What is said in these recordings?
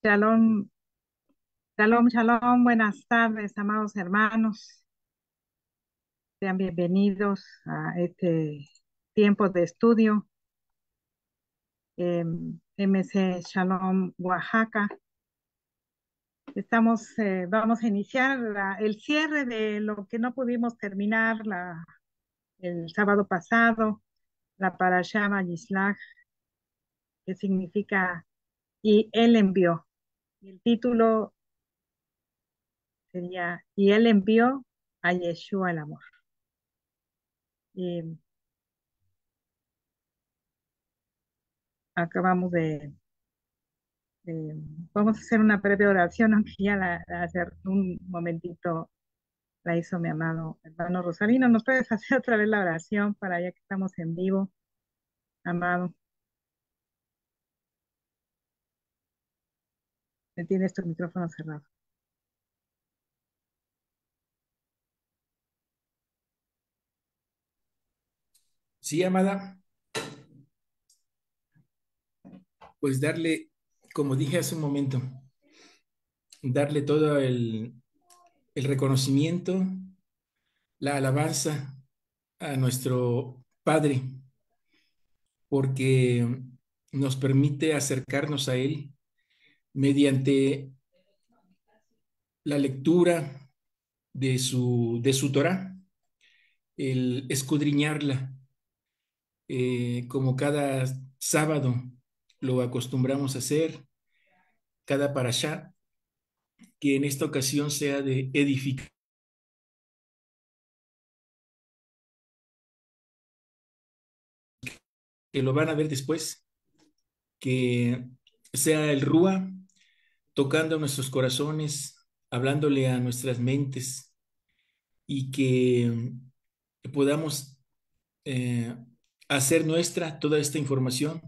Shalom, shalom, shalom, buenas tardes, amados hermanos. Sean bienvenidos a este tiempo de estudio MC Shalom Oaxaca. Vamos a iniciar el cierre de lo que no pudimos terminar el sábado pasado, la Parashá Vayislach, que significa y él envió. Y el título sería y él envió a Yeshua el amor. Y acabamos de- vamos a hacer una breve oración, aunque ya hace un momentito la hizo mi amado hermano Rosalino. ¿Nos puedes hacer otra vez la oración para ya que estamos en vivo, amado? Tienes tu micrófono cerrado. Sí, amada, pues darle, como dije hace un momento, darle todo el reconocimiento, la alabanza a nuestro Padre, porque nos permite acercarnos a Él mediante la lectura de su Torah, el escudriñarla, como cada sábado lo acostumbramos a hacer, cada parashá, que en esta ocasión sea de edificar, que lo van a ver después, que sea el Rúa tocando nuestros corazones, hablándole a nuestras mentes y que podamos eh, hacer nuestra toda esta información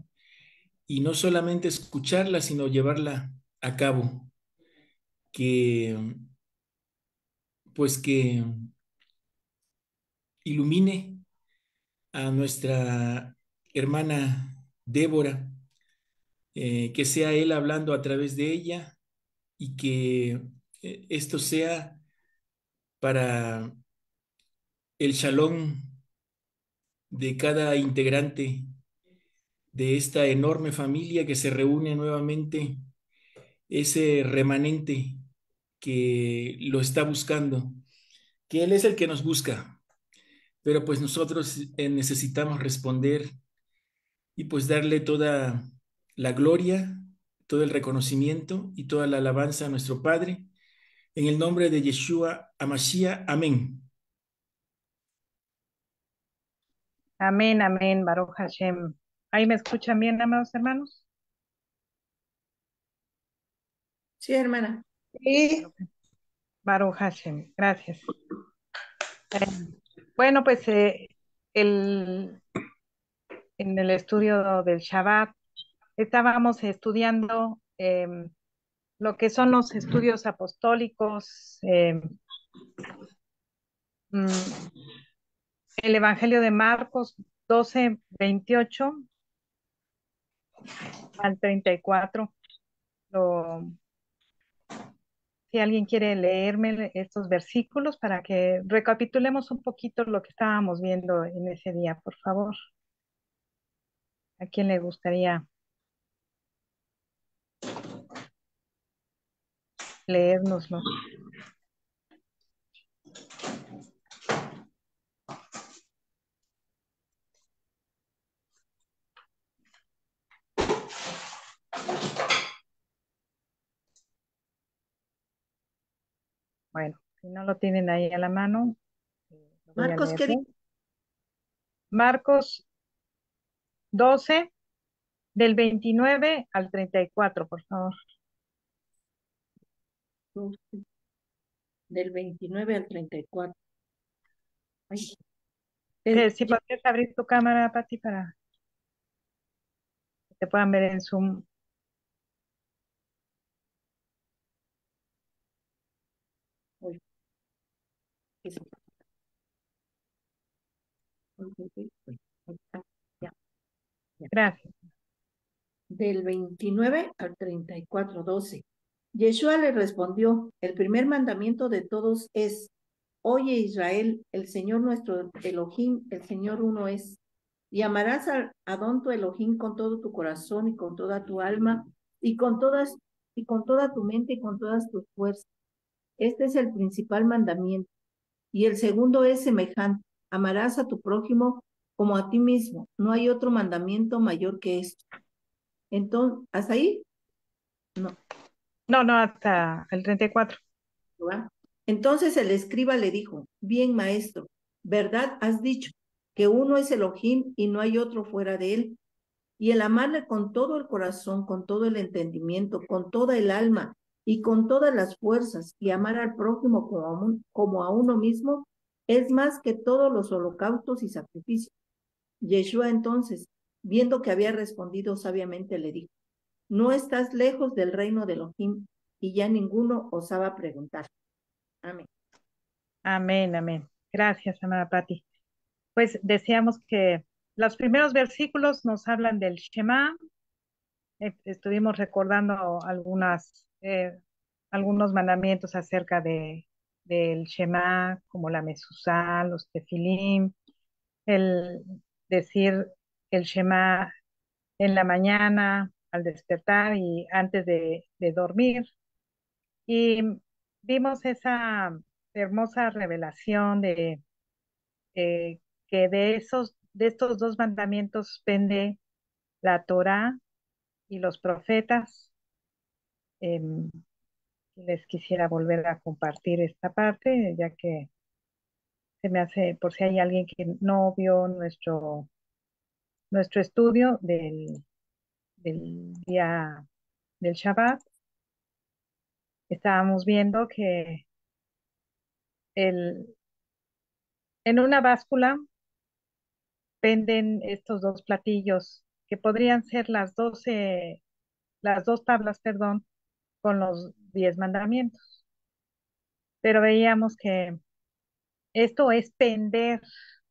y no solamente escucharla, sino llevarla a cabo, que pues que ilumine a nuestra hermana Débora, que sea él hablando a través de ella y que esto sea para el shalom de cada integrante de esta enorme familia que se reúne nuevamente, ese remanente que lo está buscando, que Él es el que nos busca, pero pues nosotros necesitamos responder y pues darle toda la gloria, todo el reconocimiento y toda la alabanza a nuestro Padre, en el nombre de Yeshua Amashiach, amén. Amén, amén, Baruch Hashem. ¿Ahí me escuchan bien, amados hermanos? Sí, hermana. Baruch, Baruch Hashem, gracias. Eh, bueno, pues el, en el estudio del Shabbat estábamos estudiando lo que son los estudios apostólicos, mm, el Evangelio de Marcos 12:28 al 34. Lo- si alguien quiere leerme estos versículos para que recapitulemos un poquito lo que estábamos viendo en ese día, por favor. ¿A quién le gustaría leérnoslo? Bueno, si no lo tienen ahí a la mano, lo voy a Marcos, leer ¿qué yo. dice? Marcos 12, del 29 al 34, por favor. Del 29 al 34. Ay, Si ya, podrías abrir tu cámara, Pati, para que te puedan ver en Zoom. oye, ¿qué es eso? Oye, oye, oye, ahí está, ya, ya. Gracias. del 29 al 34, 12. Yeshua le respondió, el primer mandamiento de todos es, oye Israel, el Señor nuestro Elohim, el Señor uno es. Y amarás a Adón tu Elohim con todo tu corazón y con toda tu alma y con toda tu mente y con todas tus fuerzas. Este es el principal mandamiento. Y el segundo es semejante. Amarás a tu prójimo como a ti mismo. No hay otro mandamiento mayor que esto. Entonces, ¿hasta ahí? No. No, no, hasta el 34. ¿Va? Entonces el escriba le dijo, bien maestro, ¿verdad has dicho que uno es Elohim y no hay otro fuera de él? Y el amarle con todo el corazón, con todo el entendimiento, con toda el alma y con todas las fuerzas, y amar al prójimo como a uno mismo, es más que todos los holocaustos y sacrificios. Yeshua entonces, viendo que había respondido sabiamente, le dijo, no estás lejos del reino de Elohim, y ya ninguno osaba preguntar. Amén. Amén, amén. Gracias, amada Patti. Pues decíamos que los primeros versículos nos hablan del Shema. Estuvimos recordando algunos mandamientos acerca del Shema, como la Mezuzá, los Tefilim, el decir el Shema en la mañana, al despertar y antes de dormir. Y vimos esa hermosa revelación de que de estos dos mandamientos pende la Torá y los profetas. Em, Les quisiera volver a compartir esta parte, ya que se me hace, por si hay alguien que no vio nuestro estudio del día del Shabbat, estábamos viendo que el, en una báscula penden estos dos platillos que podrían ser las dos tablas, perdón, con los 10 mandamientos. Pero veíamos que esto es pender,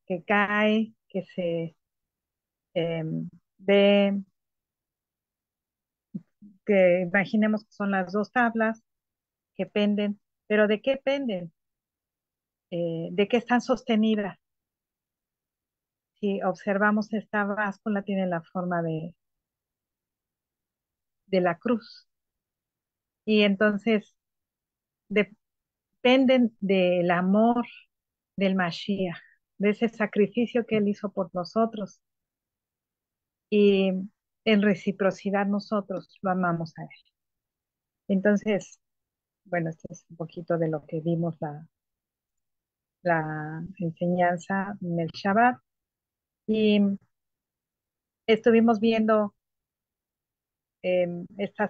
que cae, que se ve, que imaginemos que son las dos tablas que penden, pero ¿de qué penden? ¿De qué están sostenidas? Si observamos esta báscula tiene la forma de la cruz y entonces dependen del amor del Mashiach, de ese sacrificio que él hizo por nosotros y en reciprocidad nosotros lo amamos a él. Entonces, bueno, esto es un poquito de lo que vimos la enseñanza en el Shabbat y estuvimos viendo esta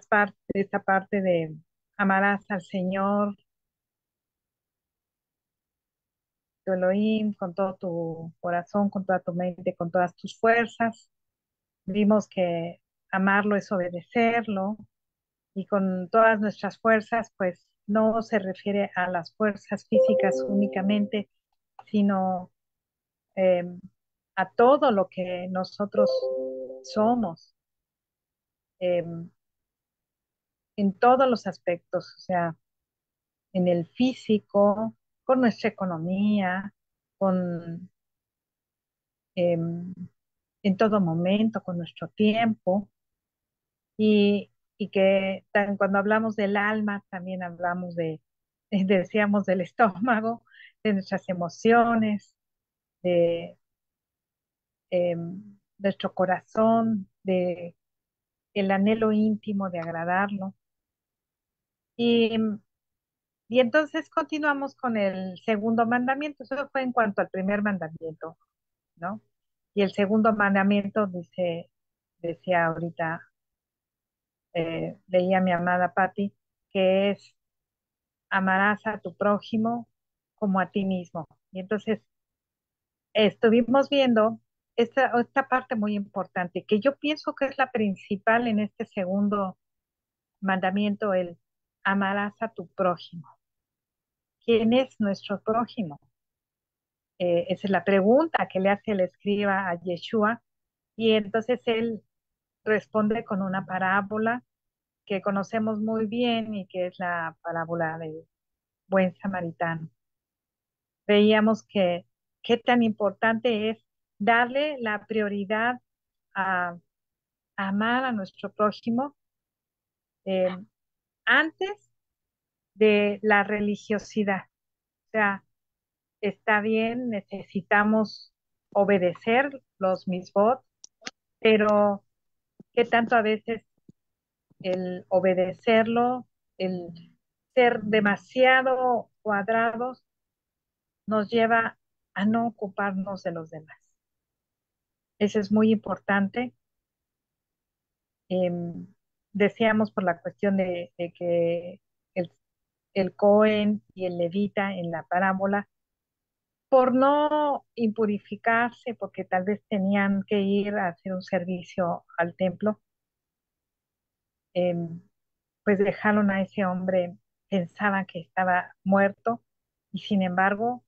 parte de amarás al Señor, tu Elohim, con todo tu corazón, con toda tu mente, con todas tus fuerzas. Vimos que amarlo es obedecerlo y con todas nuestras fuerzas, pues no se refiere a las fuerzas físicas únicamente, sino eh, a todo lo que nosotros somos, eh, en todos los aspectos, o sea, en el físico, con nuestra economía, con, eh, en todo momento, con nuestro tiempo, y que cuando hablamos del alma, también hablamos decíamos del estómago, de nuestras emociones, de eh, nuestro corazón, de el anhelo íntimo de agradarlo. Y, y entonces continuamos con el segundo mandamiento. Eso fue en cuanto al primer mandamiento, ¿no? Y el segundo mandamiento decía ahorita, leía mi amada Patti, que es amarás a tu prójimo como a ti mismo. Y entonces estuvimos viendo esta parte muy importante, que yo pienso que es la principal en este segundo mandamiento, el amarás a tu prójimo. ¿Quién es nuestro prójimo? Esa es la pregunta que le hace el escriba a Yeshua. Y entonces él responde con una parábola que conocemos muy bien y que es la parábola del buen samaritano. Veíamos que qué tan importante es darle la prioridad a amar a nuestro prójimo eh, antes de la religiosidad. O sea, está bien, necesitamos obedecer los misbot, pero qué tanto a veces el obedecerlo, el ser demasiado cuadrados, nos lleva a no ocuparnos de los demás. Eso es muy importante. Em, Decíamos por la cuestión de que el, el Cohen y el levita en la parábola, por no impurificarse, porque tal vez tenían que ir a hacer un servicio al templo, em, pues dejaron a ese hombre, pensaban que estaba muerto y sin embargo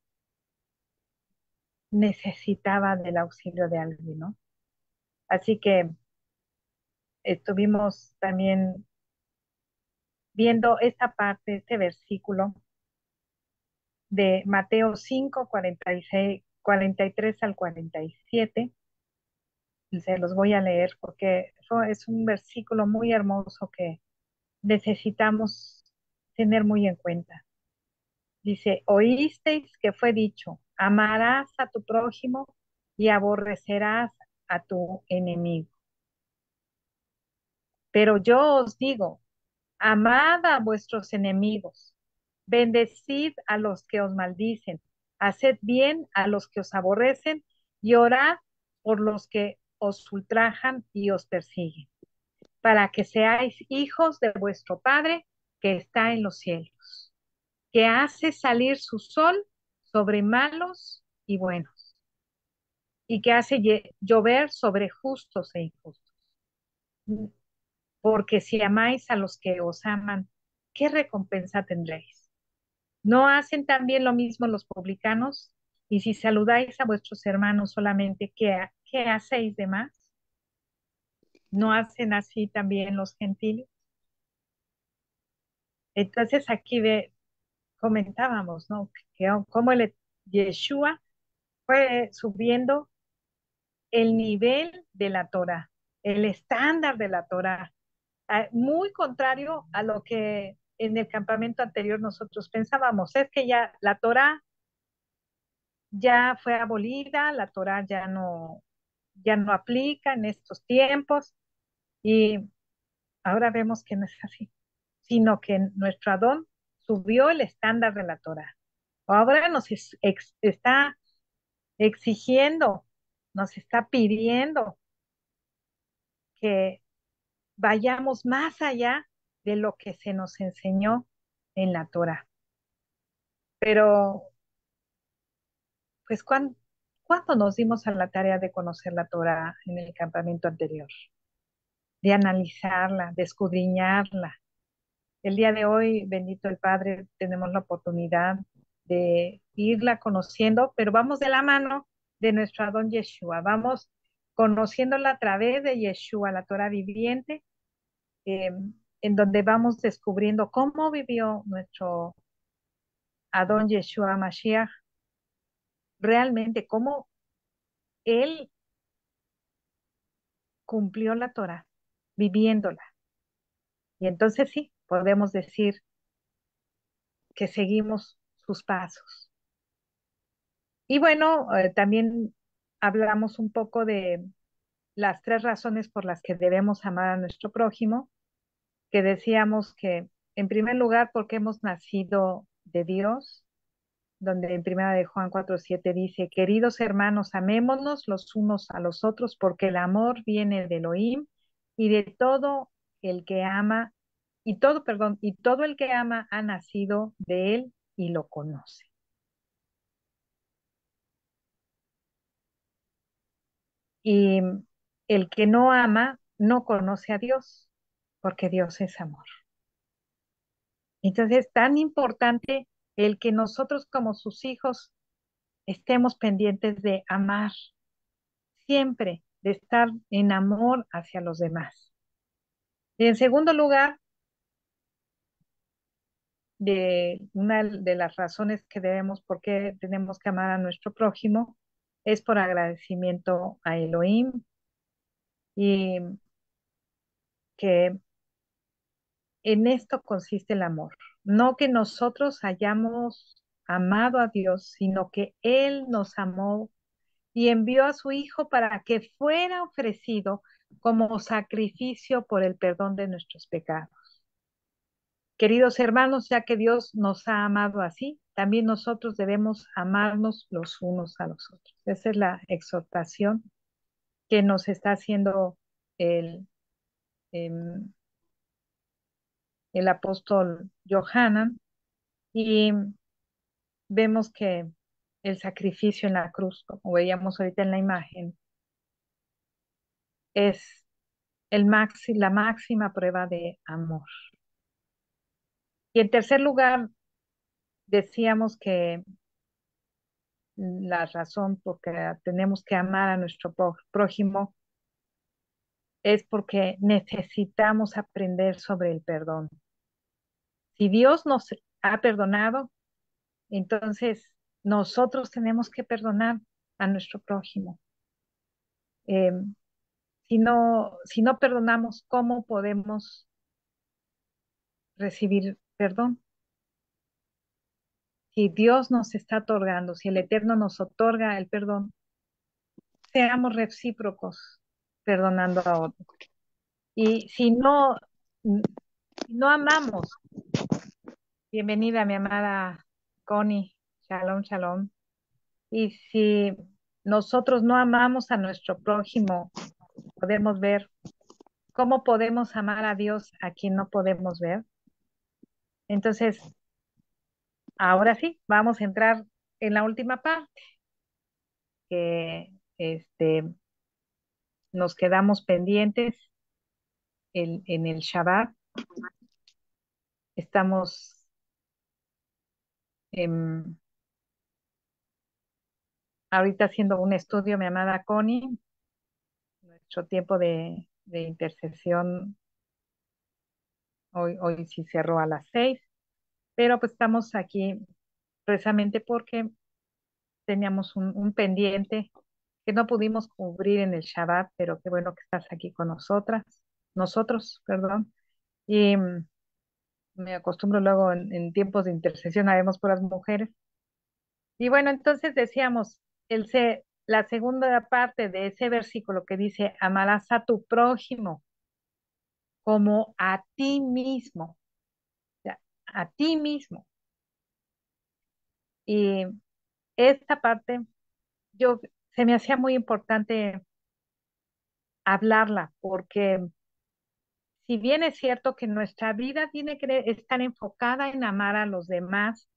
necesitaba del auxilio de alguien, ¿no? Así que estuvimos también viendo esta parte, este versículo de Mateo 5, 46, 43 al 47. Y se los voy a leer porque es un versículo muy hermoso que necesitamos tener muy en cuenta. Dice, oísteis que fue dicho, amarás a tu prójimo y aborrecerás a tu enemigo. Pero yo os digo, amad a vuestros enemigos, bendecid a los que os maldicen, haced bien a los que os aborrecen y orad por los que os ultrajan y os persiguen, para que seáis hijos de vuestro Padre que está en los cielos, que hace salir su sol sobre malos y buenos, y que hace llover sobre justos e injustos. Porque si amáis a los que os aman, ¿qué recompensa tendréis? ¿No hacen también lo mismo los publicanos? Y si saludáis a vuestros hermanos solamente, ¿qué hacéis de más? ¿No hacen así también los gentiles? Entonces aquí comentábamos, ¿no? Que cómo Yeshua fue subiendo el nivel de la Torah, el estándar de la Torah, muy contrario a lo que en el campamento anterior nosotros pensábamos. Es que ya la Torah ya fue abolida, la Torah ya no aplica en estos tiempos y ahora vemos que no es así, sino que nuestro Adón subió el estándar de la Torah. Ahora está exigiendo, nos está pidiendo que vayamos más allá de lo que se nos enseñó en la Torah. Pero, pues, ¿cuándo nos dimos a la tarea de conocer la Torah en el campamento anterior? De analizarla, de escudriñarla. El día de hoy, bendito el Padre, tenemos la oportunidad de irla conociendo, pero vamos de la mano de nuestro Adón Yeshua, vamos conociéndola a través de Yeshua, la Torah viviente, eh, en donde vamos descubriendo cómo vivió nuestro Adón Yeshua Mashiach, realmente cómo él cumplió la Torah, viviéndola. Y entonces sí, podemos decir que seguimos sus pasos. Y bueno, también hablamos un poco de las tres razones por las que debemos amar a nuestro prójimo, que decíamos que en primer lugar porque hemos nacido de Dios, donde en primera de Juan 4:7 dice, queridos hermanos, amémonos los unos a los otros porque el amor viene de Elohim y de todo el que ama, y todo el que ama ha nacido de él y lo conoce. Y el que no ama no conoce a Dios, porque Dios es amor. Entonces es tan importante el que nosotros como sus hijos estemos pendientes de amar siempre, de estar en amor hacia los demás. Y en segundo lugar, una de las razones que debemos, por qué tenemos que amar a nuestro prójimo, es por agradecimiento a Elohim y que en esto consiste el amor. No que nosotros hayamos amado a Dios, sino que Él nos amó y envió a su Hijo para que fuera ofrecido como sacrificio por el perdón de nuestros pecados. Queridos hermanos, ya que Dios nos ha amado así, también nosotros debemos amarnos los unos a los otros. Esa es la exhortación que nos está haciendo el, em, el apóstol Johanan, y vemos que el sacrificio en la cruz, como veíamos ahorita en la imagen, es la máxima prueba de amor. Y en tercer lugar, decíamos que la razón por que tenemos que amar a nuestro prójimo es porque necesitamos aprender sobre el perdón. Si Dios nos ha perdonado, entonces nosotros tenemos que perdonar a nuestro prójimo. Eh, si no perdonamos, ¿cómo podemos recibir perdón? Si Dios nos está otorgando, si el Eterno nos otorga el perdón, seamos recíprocos perdonando a otros. Y si no amamos, bienvenida mi amada Connie, shalom, shalom. Y si nosotros no amamos a nuestro prójimo, podemos ver cómo podemos amar a Dios a quien no podemos ver. Entonces, ahora sí, vamos a entrar en la última parte, que nos quedamos pendientes en el Shabbat. Estamos em, ahorita haciendo un estudio, mi amada Connie. Nuestro tiempo de intercesión hoy sí cerró a las 6, pero pues estamos aquí precisamente porque teníamos un pendiente que no pudimos cubrir en el Shabbat, pero qué bueno que estás aquí con nosotros, perdón. Y me acostumbro luego en tiempos de intercesión, habemos puras mujeres. Y bueno, entonces decíamos, la segunda parte de ese versículo que dice, amarás a tu prójimo como a ti mismo, o sea, a ti mismo. Y esta parte, yo, se me hacía muy importante hablarla, porque si bien es cierto que nuestra vida tiene que estar enfocada en amar a los demás,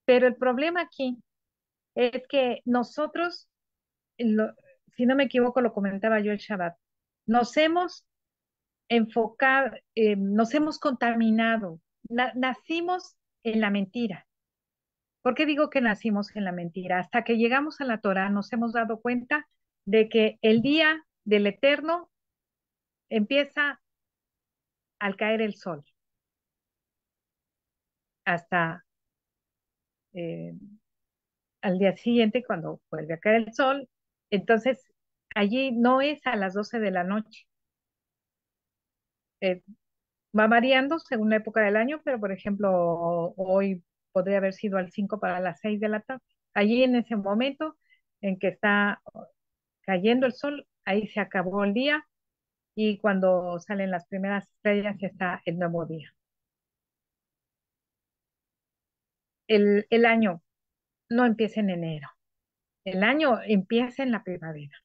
pero el problema aquí es que nosotros, lo- si no me equivoco, lo comentaba yo el Shabbat, nos hemos enfocado, nos hemos contaminado, nacimos en la mentira. ¿Por qué digo que nacimos en la mentira? Hasta que llegamos a la Torah nos hemos dado cuenta de que el día del Eterno empieza al caer el sol, hasta eh, al día siguiente cuando vuelve a caer el sol. Entonces, allí no es a las 12 de la noche. Eh, Va variando según la época del año, pero por ejemplo, hoy podría haber sido al 5 para las 6 de la tarde. Allí en ese momento en que está cayendo el sol, ahí se acabó el día y cuando salen las primeras estrellas ya está el nuevo día. El año no empieza en enero, el año empieza en la primavera.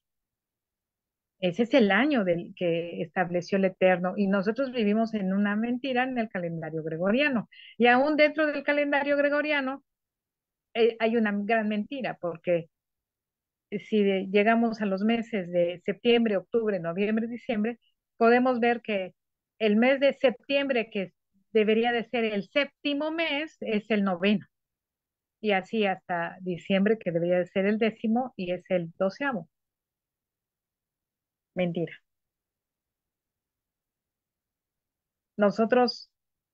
Ese es el año del que estableció el Eterno y nosotros vivimos en una mentira en el calendario gregoriano. Y aún dentro del calendario gregoriano hay una gran mentira, porque si llegamos a los meses de septiembre, octubre, noviembre, diciembre, podemos ver que el mes de septiembre, que debería de ser el séptimo mes, es el noveno. Y así hasta diciembre, que debería de ser el décimo, y es el 12º. Mentira. Nosotros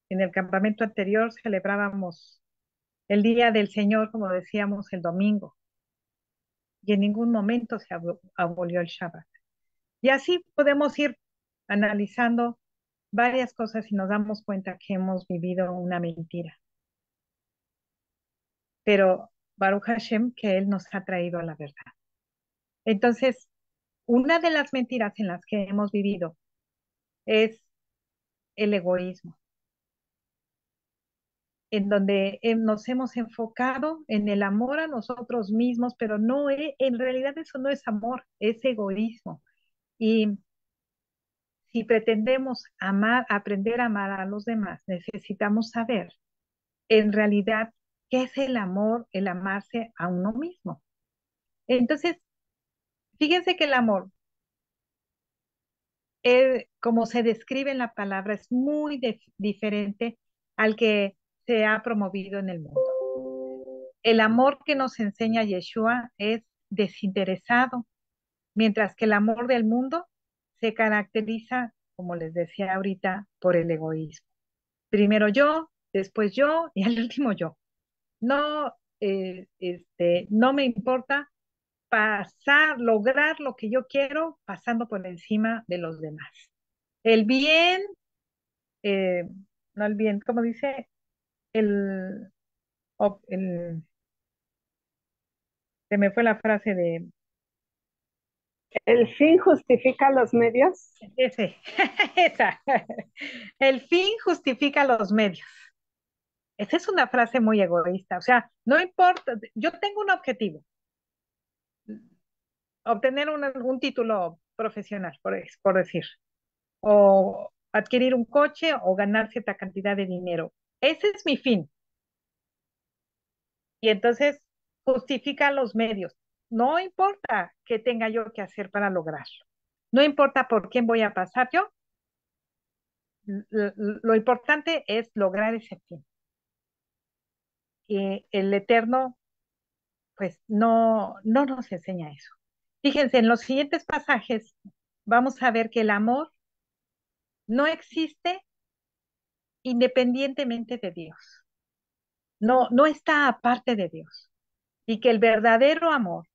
en el campamento anterior celebrábamos el Día del Señor, como decíamos, el domingo, y en ningún momento se abolió el Shabbat. Y así podemos ir analizando varias cosas y nos damos cuenta que hemos vivido una mentira. Pero Baruch Hashem, que Él nos ha traído a la verdad. Entonces, una de las mentiras en las que hemos vivido es el egoísmo, en donde nos hemos enfocado en el amor a nosotros mismos, pero no, en realidad eso no es amor, es egoísmo. Y si pretendemos amar, aprender a amar a los demás, necesitamos saber en realidad qué es el amor, el amarse a uno mismo. Entonces, fíjense que el amor, como se describe en la palabra, es muy diferente al que se ha promovido en el mundo. El amor que nos enseña Yeshua es desinteresado, mientras que el amor del mundo se caracteriza, como les decía ahorita, por el egoísmo. Primero yo, después yo y al último yo. No, no me importa lograr lo que yo quiero pasando por encima de los demás. El bien, eh, no el bien, ¿cómo dice? El, el, se me fue la frase de ¿El fin justifica los medios? ese, esa. El fin justifica los medios. Esa es una frase muy egoísta. O sea, no importa, yo tengo un objetivo, obtener un título profesional, por decir, o adquirir un coche o ganar cierta cantidad de dinero. Ese es mi fin. Y entonces justifica los medios. No importa qué tenga yo que hacer para lograrlo. No importa por quién voy a pasar yo. Lo importante es lograr ese fin. Y el Eterno, pues no nos enseña eso. Fíjense, en los siguientes pasajes vamos a ver que el amor no existe independientemente de Dios. No está aparte de Dios. Y que el verdadero amor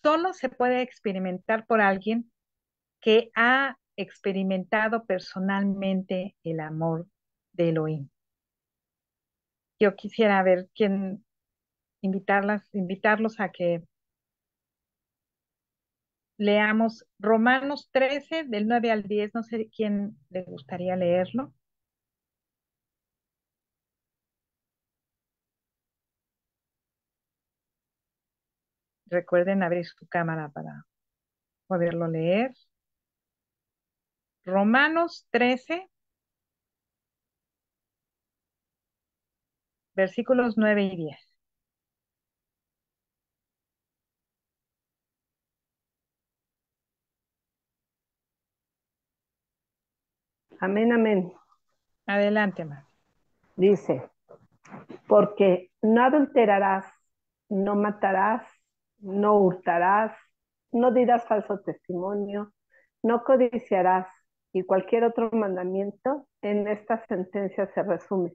solo se puede experimentar por alguien que ha experimentado personalmente el amor de Elohim. Yo quisiera ver quién invitarlos a que leamos Romanos 13 del 9 al 10. No sé quién le gustaría leerlo. Recuerden abrir su cámara para poderlo leer. Romanos 13, versículos 9 y 10. Amén, amén. Adelante, más. Dice, porque no adulterarás, no matarás, no hurtarás, no dirás falso testimonio, no codiciarás, y cualquier otro mandamiento en esta sentencia se resume.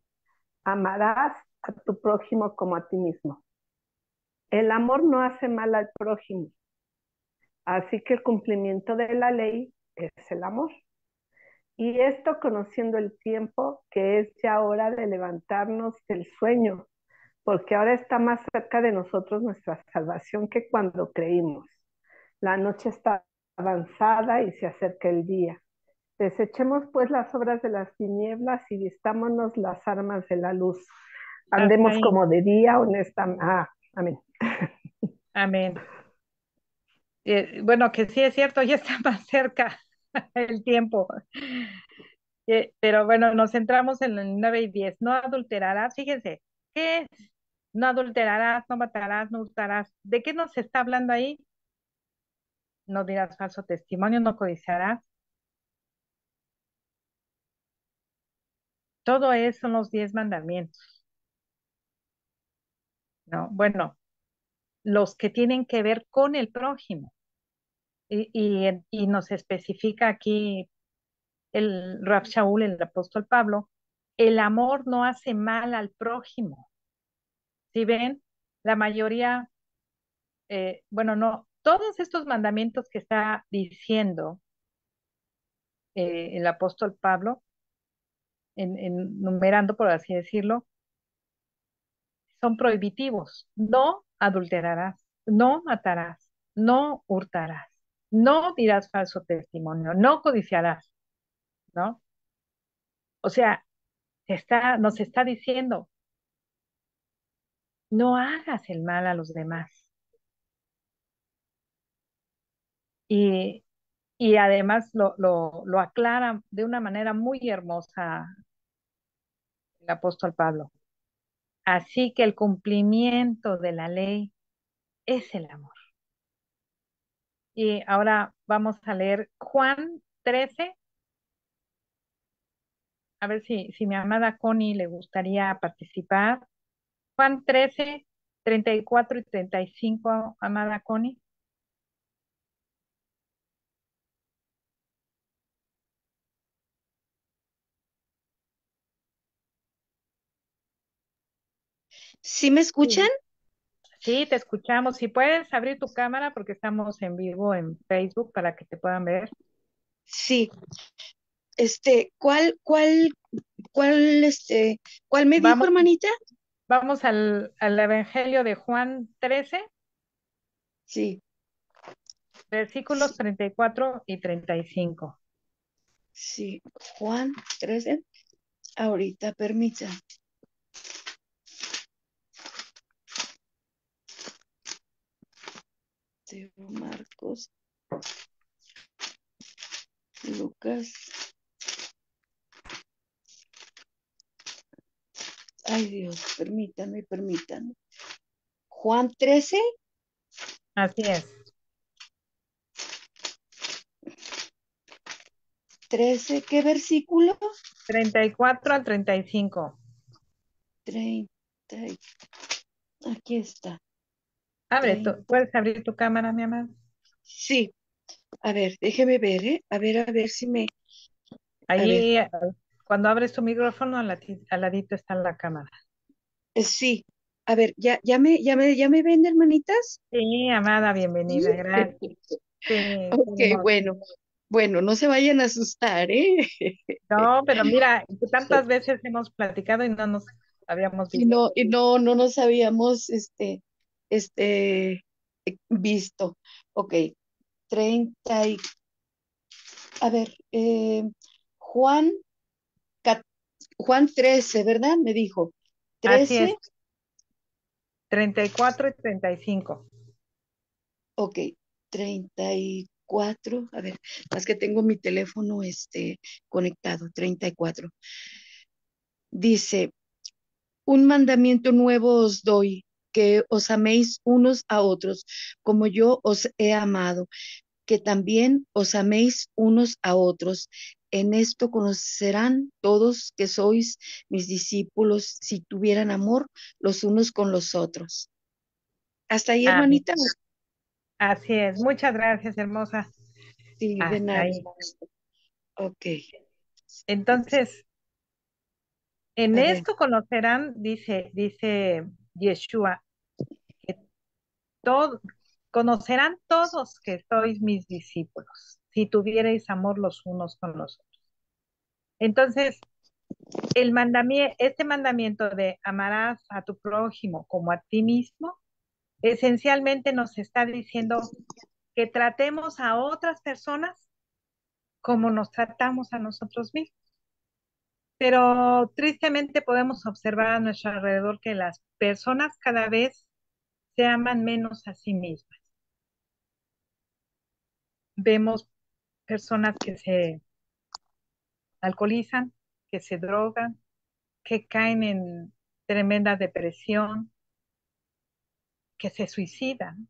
Amarás a tu prójimo como a ti mismo. El amor no hace mal al prójimo, así que el cumplimiento de la ley es el amor. Y esto conociendo el tiempo, que es ya hora de levantarnos del sueño, porque ahora está más cerca de nosotros nuestra salvación que cuando creímos. La noche está avanzada y se acerca el día. Desechemos pues las obras de las tinieblas y vistámonos las armas de la luz. Hasta Andemos ahí. como de día, honestamente. Amén. Amén. Bueno, que sí es cierto, ya está más cerca el tiempo. Pero bueno, nos centramos en el 9 y 10. No adulterarás, fíjense, ¿qué es? No adulterarás, no matarás, no hurtarás. ¿De qué nos está hablando ahí? No dirás falso testimonio, no codiciarás. Todo eso son los 10 mandamientos, ¿no? Bueno, los que tienen que ver con el prójimo. y nos especifica aquí el Rab Shaul, el apóstol Pablo, el amor no hace mal al prójimo. Si ven, la mayoría, bueno, no, todos estos mandamientos que está diciendo el apóstol Pablo, numerando, por así decirlo, son prohibitivos. No adulterarás, no matarás, no hurtarás, no dirás falso testimonio, no codiciarás, ¿no? O sea, nos está diciendo, no hagas el mal a los demás. Y, y además lo aclara de una manera muy hermosa el apóstol Pablo. Así que el cumplimiento de la ley es el amor. Y ahora vamos a leer Juan 13. A ver si mi amada Connie le gustaría participar. Juan 13, 34 y 35, amada Connie. ¿Sí me escuchan? Sí. Sí, te escuchamos. Si puedes abrir tu cámara porque estamos en vivo en Facebook para que te puedan ver. Sí. ¿Cuál me dijo, Vamos, hermanita? vamos al Evangelio de Juan 13, Sí, versículos 34 y 35. sí. Juan 13. Ahorita, permita. Marcos, Lucas. Ay, Dios, permítanme. Juan 13, Así es. 13, ¿qué versículo? 34 al 35. 30. Aquí está. Abre, 30. ¿puedes abrir tu cámara, mi amor? Sí, a ver, déjeme ver, ¿eh? A ver si me. A ver, Ahí, cuando abres tu micrófono, al ladito está la cámara. sí. A ver, ¿ya me ven, hermanitas? Sí, amada, Sí. bienvenida, gracias. Sí, qué Ok, hermoso. bueno, no se vayan a asustar, ¿eh? No, pero mira, tantas veces hemos platicado y no nos habíamos Y visto. no nos habíamos, este, visto. Ok, 30 y, a ver, Juan, ca- Juan 13, ¿verdad? Me dijo, Así es, 13, 34 y 35. ok, 34, a ver, más que tengo mi teléfono, conectado, 34. Dice, un mandamiento nuevo os doy, que os améis unos a otros, como yo os he amado, que también os améis unos a otros. En esto conocerán todos que sois mis discípulos, si tuvieran amor los unos con los otros. Hasta ahí, Amén. hermanita. Así es. Muchas gracias, hermosa. Sí, de Hasta nada. ahí. Ok. Entonces, en A ver, esto conocerán, dice Yeshua, que todo, conocerán todos que sois mis discípulos, si tuvierais amor los unos con los otros. Entonces, este mandamiento de amarás a tu prójimo como a ti mismo, esencialmente nos está diciendo que tratemos a otras personas como nos tratamos a nosotros mismos. Pero tristemente podemos observar a nuestro alrededor que las personas cada vez se aman menos a sí mismas. Vemos personas que se alcoholizan, que se drogan, que caen en tremenda depresión, que se suicidan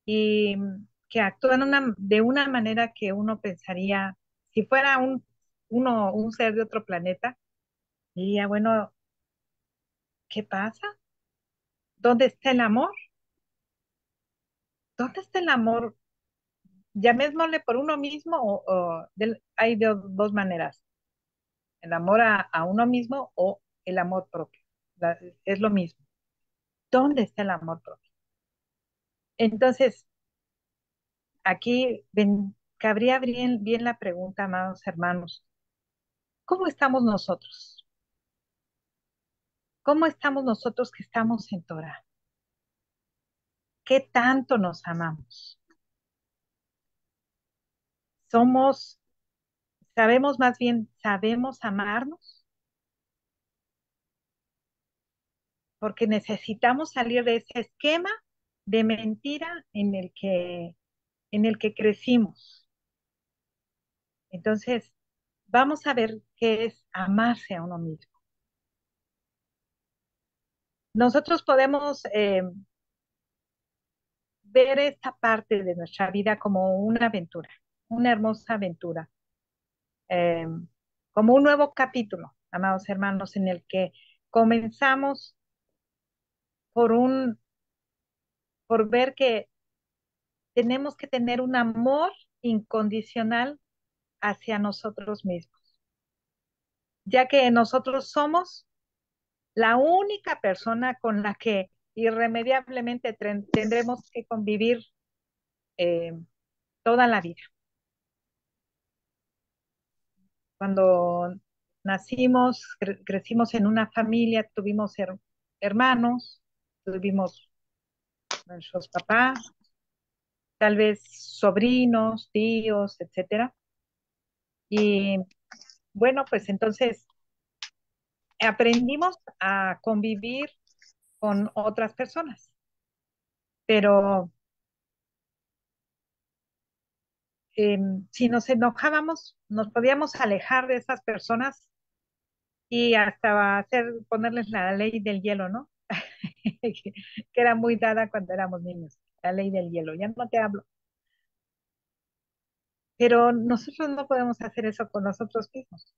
y que actúan de una manera que uno pensaría, si fuera un ser de otro planeta, diría, bueno, ¿qué pasa? ¿Dónde está el amor? ¿dónde está el amor? Llamémosle por uno mismo hay dos maneras, el amor a uno mismo o el amor propio. Es lo mismo. ¿Dónde está el amor propio? Entonces, aquí cabría bien la pregunta, amados hermanos, ¿cómo estamos nosotros? ¿Cómo estamos nosotros que estamos en Torah? ¿Qué tanto nos amamos? Somos, sabemos más bien, sabemos amarnos, porque necesitamos salir de ese esquema de mentira en el que crecimos. Entonces, vamos a ver qué es amarse a uno mismo. Nosotros podemos ver esta parte de nuestra vida como una aventura, una hermosa aventura, eh, como un nuevo capítulo, amados hermanos, en el que comenzamos por por ver que tenemos que tener un amor incondicional hacia nosotros mismos, ya que nosotros somos la única persona con la que irremediablemente tendremos que convivir eh, toda la vida. Cuando nacimos, crecimos en una familia, tuvimos hermanos, tuvimos nuestros papás, tal vez sobrinos, tíos, etcétera. Y bueno, pues entonces aprendimos a convivir con otras personas, pero si nos enojábamos, nos podíamos alejar de esas personas y hasta ponerles la ley del hielo, ¿no? que era muy dada cuando éramos niños, la ley del hielo, ya no te hablo. Pero nosotros no podemos hacer eso con nosotros mismos.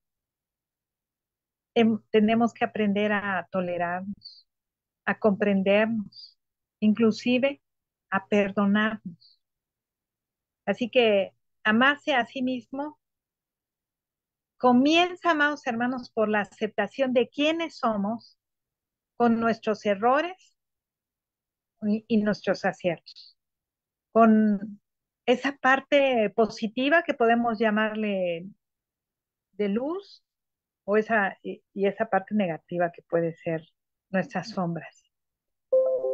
Tenemos que aprender a tolerarnos, a comprendernos, inclusive a perdonarnos. Así que amarse a sí mismo comienza, amados hermanos, por la aceptación de quiénes somos, con nuestros errores y nuestros aciertos, con esa parte positiva que podemos llamarle de luz y esa parte negativa que puede ser nuestras sombras.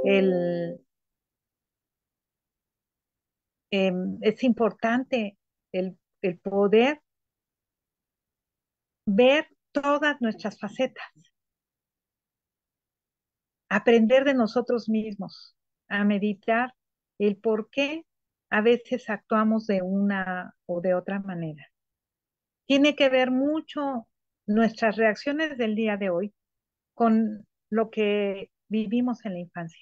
El, es importante el poder ver todas nuestras facetas, aprender de nosotros mismos, a meditar el por qué a veces actuamos de una o de otra manera. Tiene que ver mucho nuestras reacciones del día de hoy con lo que vivimos en la infancia.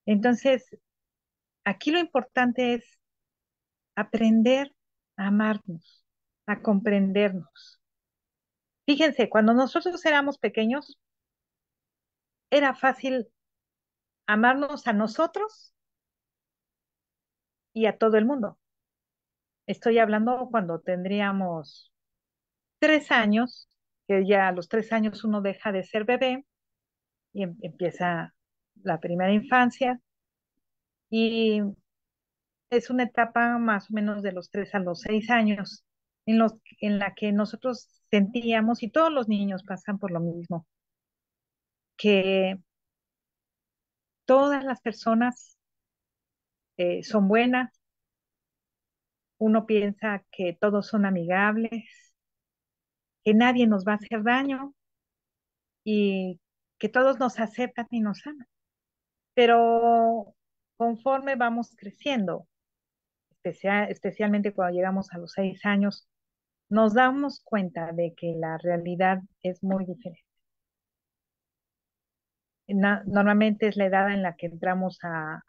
Entonces, aquí lo importante es aprender a amarnos, a comprendernos. Fíjense, cuando nosotros éramos pequeños, era fácil amarnos a nosotros y a todo el mundo. Estoy hablando cuando tendríamos 3 años, que ya a los 3 años uno deja de ser bebé y empieza la primera infancia y es una etapa más o menos de los 3 a los 6 años en la que nosotros sentíamos, y todos los niños pasan por lo mismo, que todas las personas son buenas, uno piensa que todos son amigables, que nadie nos va a hacer daño y que todos nos aceptan y nos aman. Pero conforme vamos creciendo, especialmente cuando llegamos a los 6 años, nos damos cuenta de que la realidad es muy diferente. Normalmente es la edad en la que entramos a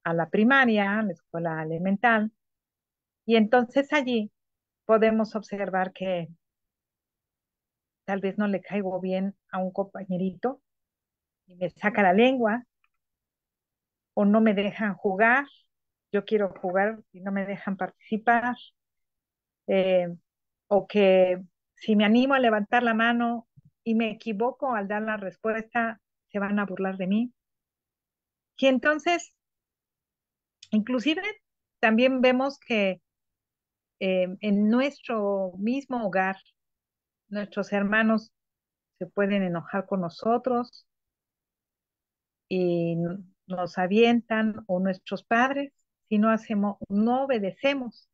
la primaria, a la escuela elemental, y entonces allí podemos observar que tal vez no le caigo bien a un compañerito y me saca la lengua, o no me dejan jugar, yo quiero jugar y no me dejan participar, eh, o que si me animo a levantar la mano y me equivoco al dar la respuesta, se van a burlar de mí. Y entonces, inclusive, también vemos que en nuestro mismo hogar, nuestros hermanos se pueden enojar con nosotros y nos avientan, o nuestros padres, si no hacemos, no obedecemos,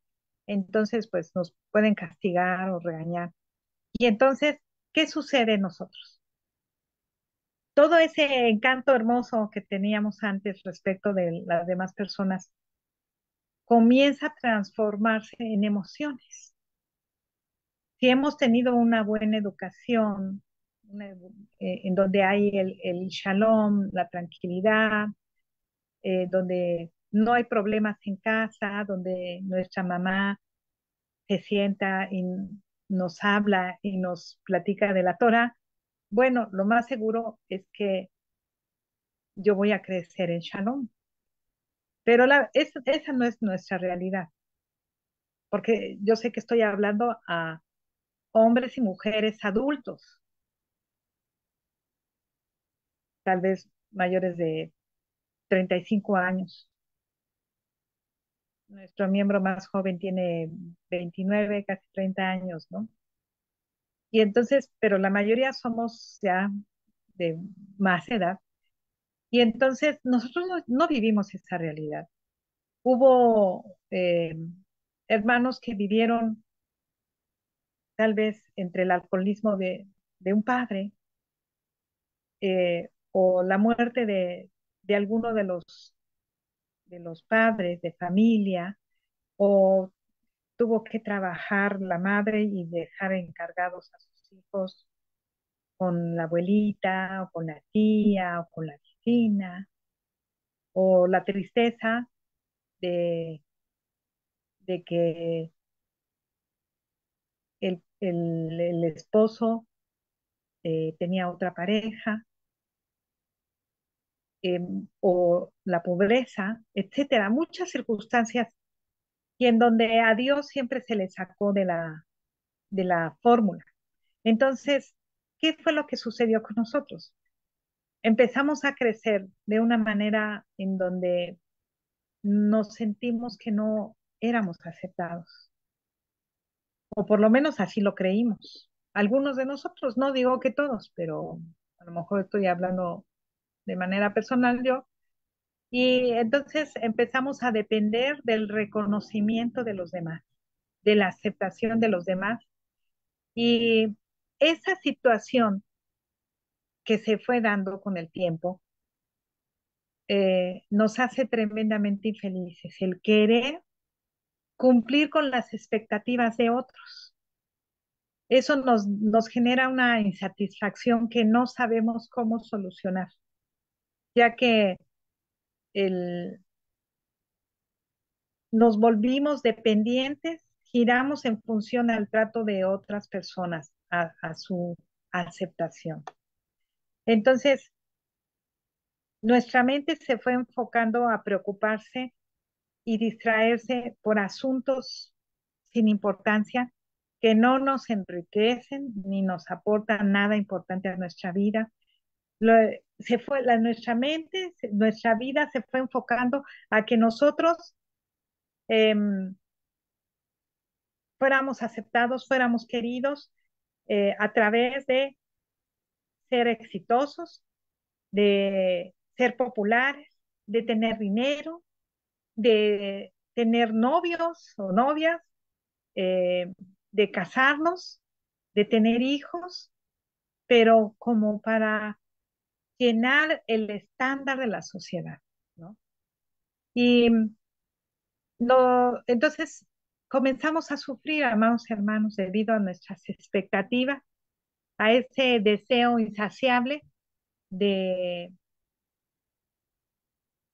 entonces pues nos pueden castigar o regañar. Y entonces, ¿qué sucede en nosotros? Todo ese encanto hermoso que teníamos antes respecto de las demás personas comienza a transformarse en emociones. Si hemos tenido una buena educación, en donde hay el shalom, la tranquilidad, donde no hay problemas en casa, donde nuestra mamá se sienta y nos habla y nos platica de la Torah, bueno, lo más seguro es que yo voy a crecer en shalom. Pero esa no es nuestra realidad, porque yo sé que estoy hablando a hombres y mujeres adultos, tal vez mayores de 35 años. Nuestro miembro más joven tiene 29, casi 30 años, ¿no? Y entonces, pero la mayoría somos ya de más edad. Y entonces nosotros no vivimos esa realidad. Hubo hermanos que vivieron tal vez entre el alcoholismo de un padre, o la muerte de alguno de los padres de familia, o tuvo que trabajar la madre y dejar encargados a sus hijos con la abuelita, o con la tía, o con la vecina, o la tristeza de, de que el esposo tenía otra pareja, o la pobreza, etcétera, muchas circunstancias, y en donde a Dios siempre se le sacó de la fórmula. Entonces, ¿qué fue lo que sucedió con nosotros? Empezamos a crecer de una manera en donde nos sentimos que no éramos aceptados, o por lo menos así lo creímos. Algunos de nosotros, no digo que todos, pero a lo mejor estoy hablando de manera personal yo. Y entonces empezamos a depender del reconocimiento de los demás, de la aceptación de los demás. Y esa situación que se fue dando con el tiempo nos hace tremendamente infelices, el querer cumplir con las expectativas de otros. Eso nos genera una insatisfacción que no sabemos cómo solucionar, ya que el, nos volvimos dependientes, giramos en función al trato de otras personas, a su aceptación. Entonces, nuestra mente se fue enfocando a preocuparse y distraerse por asuntos sin importancia que no nos enriquecen ni nos aportan nada importante a nuestra vida. Nuestra mente, nuestra vida se fue enfocando a que nosotros eh, fuéramos aceptados, fuéramos queridos, a través de ser exitosos, de ser populares, de tener dinero, de tener novios o novias, eh, de casarnos, de tener hijos, pero como para llenar el estándar de la sociedad, ¿no? Y entonces comenzamos a sufrir, amados hermanos, debido a nuestras expectativas, a ese deseo insaciable de,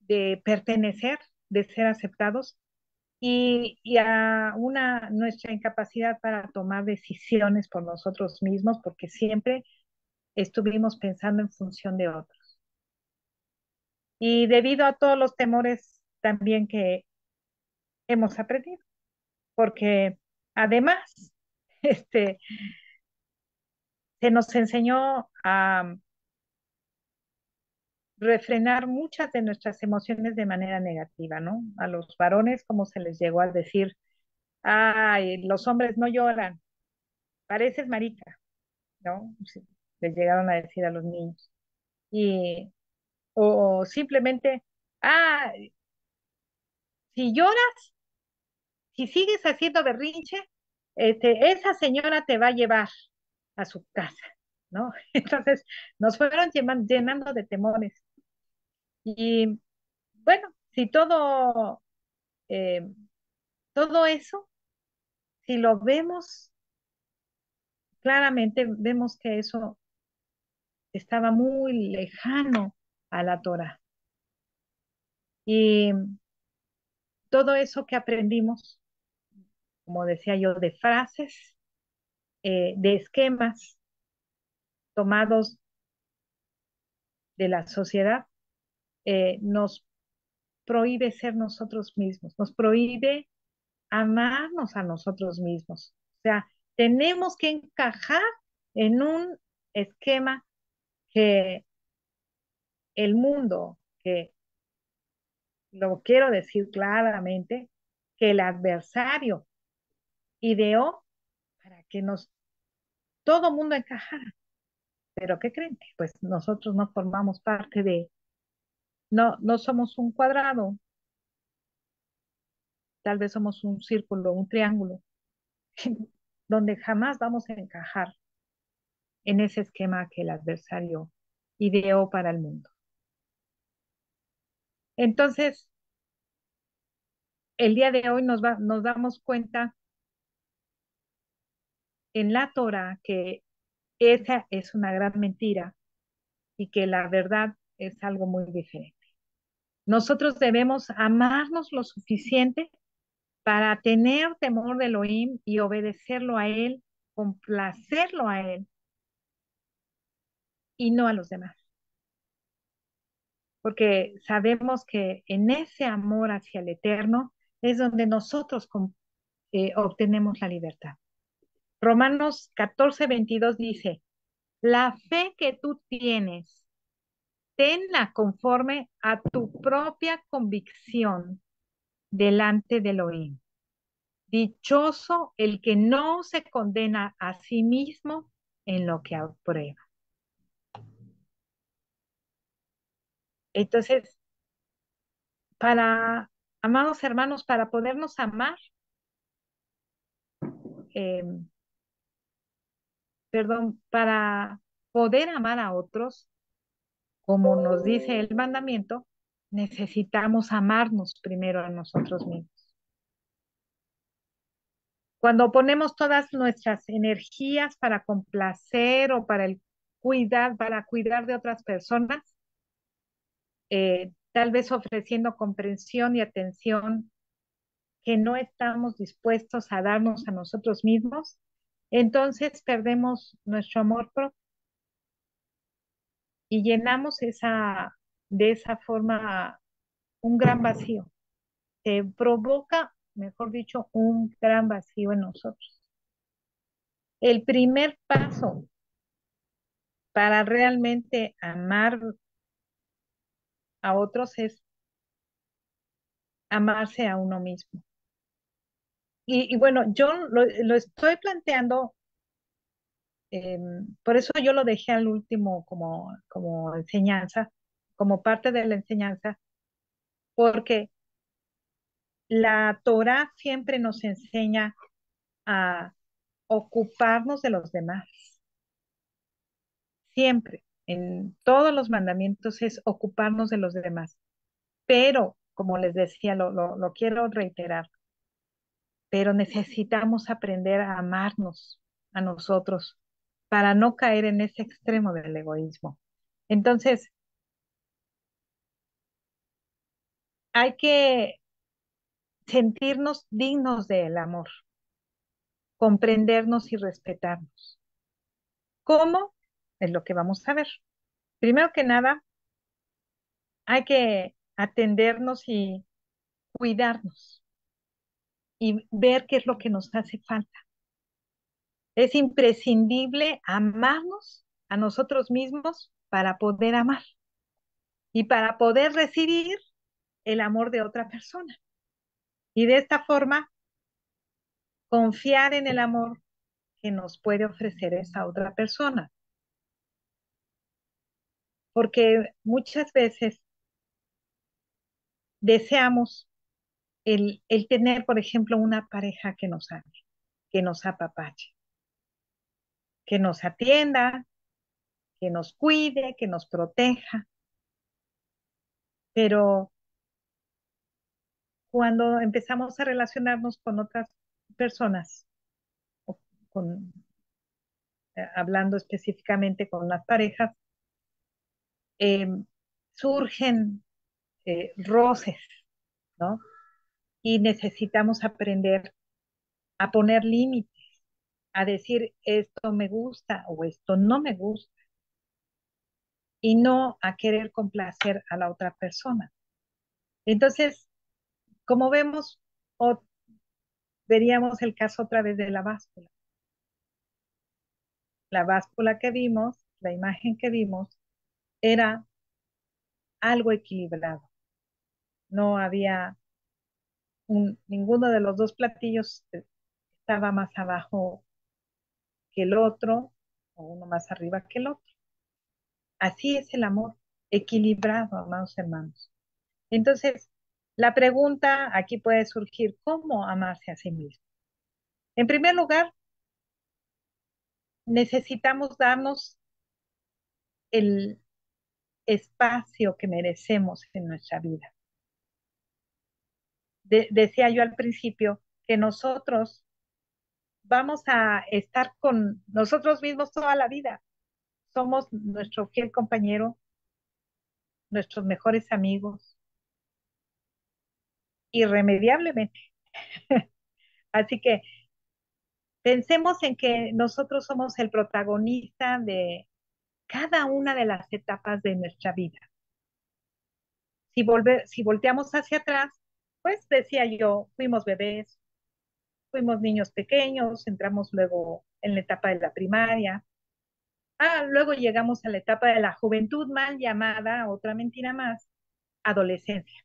de pertenecer, de ser aceptados, y a nuestra incapacidad para tomar decisiones por nosotros mismos, porque siempre estuvimos pensando en función de otros. y debido a todos los temores también que hemos aprendido, porque además, este, se nos enseñó a refrenar muchas de nuestras emociones de manera negativa, ¿no? A los varones, como se les llegó a decir, ay, los hombres no lloran, pareces marica, ¿no? Sí, les llegaron a decir a los niños. Y, o simplemente, ah, si lloras, si sigues haciendo berrinche, esa señora te va a llevar a su casa, ¿no? Entonces nos fueron llenando de temores. Y bueno, si eh, todo eso, si lo vemos claramente, vemos que eso estaba muy lejano a la Torah. Y todo eso que aprendimos, como decía yo, de frases, de esquemas tomados de la sociedad, nos prohíbe ser nosotros mismos, nos prohíbe amarnos a nosotros mismos. O sea, tenemos que encajar en un esquema que el mundo, que lo quiero decir claramente, que el adversario ideó para que todo mundo encajara. Pero ¿qué creen? Pues nosotros no formamos parte no somos un cuadrado, tal vez somos un círculo, un triángulo, donde jamás vamos a encajar en ese esquema que el adversario ideó para el mundo. Entonces, el día de hoy nos damos cuenta en la Torah que esa es una gran mentira y que la verdad es algo muy diferente. Nosotros debemos amarnos lo suficiente para tener temor de Elohim y obedecerlo a Él, complacerlo a Él y no a los demás. Porque sabemos que en ese amor hacia el Eterno es donde nosotros obtenemos la libertad. Romanos 14:22 dice, la fe que tú tienes, tenla conforme a tu propia convicción delante de Elohim. Dichoso el que no se condena a sí mismo en lo que aprueba. Entonces, amados hermanos, para podernos amar, eh, perdón, para poder amar a otros, como nos dice el mandamiento, necesitamos amarnos primero a nosotros mismos. Cuando ponemos todas nuestras energías para complacer o para cuidar de otras personas, tal vez ofreciendo comprensión y atención que no estamos dispuestos a darnos a nosotros mismos, entonces perdemos nuestro amor propio y llenamos de esa forma un gran vacío. Se provoca, mejor dicho, un gran vacío en nosotros. El primer paso para realmente amar a otros es amarse a uno mismo. Y bueno, yo lo estoy planteando, por eso yo lo dejé al último como enseñanza, como parte de la enseñanza, porque la Torah siempre nos enseña a ocuparnos de los demás. Siempre, en todos los mandamientos es ocuparnos de los demás. Pero, como les decía, lo quiero reiterar, pero necesitamos aprender a amarnos a nosotros para no caer en ese extremo del egoísmo. Entonces, hay que sentirnos dignos del amor, comprendernos y respetarnos. ¿Cómo? Es lo que vamos a ver. Primero que nada, hay que atendernos y cuidarnos y ver qué es lo que nos hace falta. Es imprescindible amarnos a nosotros mismos para poder amar y para poder recibir el amor de otra persona. Y de esta forma, confiar en el amor que nos puede ofrecer esa otra persona. Porque muchas veces deseamos el tener, por ejemplo, una pareja que nos ame, que nos apapache, que nos atienda, que nos cuide, que nos proteja. Pero cuando empezamos a relacionarnos con otras personas, o con, hablando específicamente con las parejas, eh, surgen roces, ¿no? Y necesitamos aprender a poner límites, a decir esto me gusta o esto no me gusta, y no a querer complacer a la otra persona. Entonces, como vemos, o veríamos el caso otra vez de la báscula. La báscula que vimos, la imagen que vimos, era algo equilibrado. No había ninguno de los dos platillos estaba más abajo que el otro, o uno más arriba que el otro. Así es el amor, equilibrado, amados hermanos. Entonces, la pregunta aquí puede surgir, ¿cómo amarse a sí mismo? En primer lugar, necesitamos darnos el espacio que merecemos en nuestra vida. Decía yo al principio que nosotros vamos a estar con nosotros mismos toda la vida. Somos nuestro fiel compañero, nuestros mejores amigos, irremediablemente. Así que pensemos en que nosotros somos el protagonista de cada una de las etapas de nuestra vida. Si volteamos hacia atrás, pues decía yo, fuimos bebés, fuimos niños pequeños, entramos luego en la etapa de la primaria. Luego llegamos a la etapa de la juventud, mal llamada, otra mentira más, adolescencia,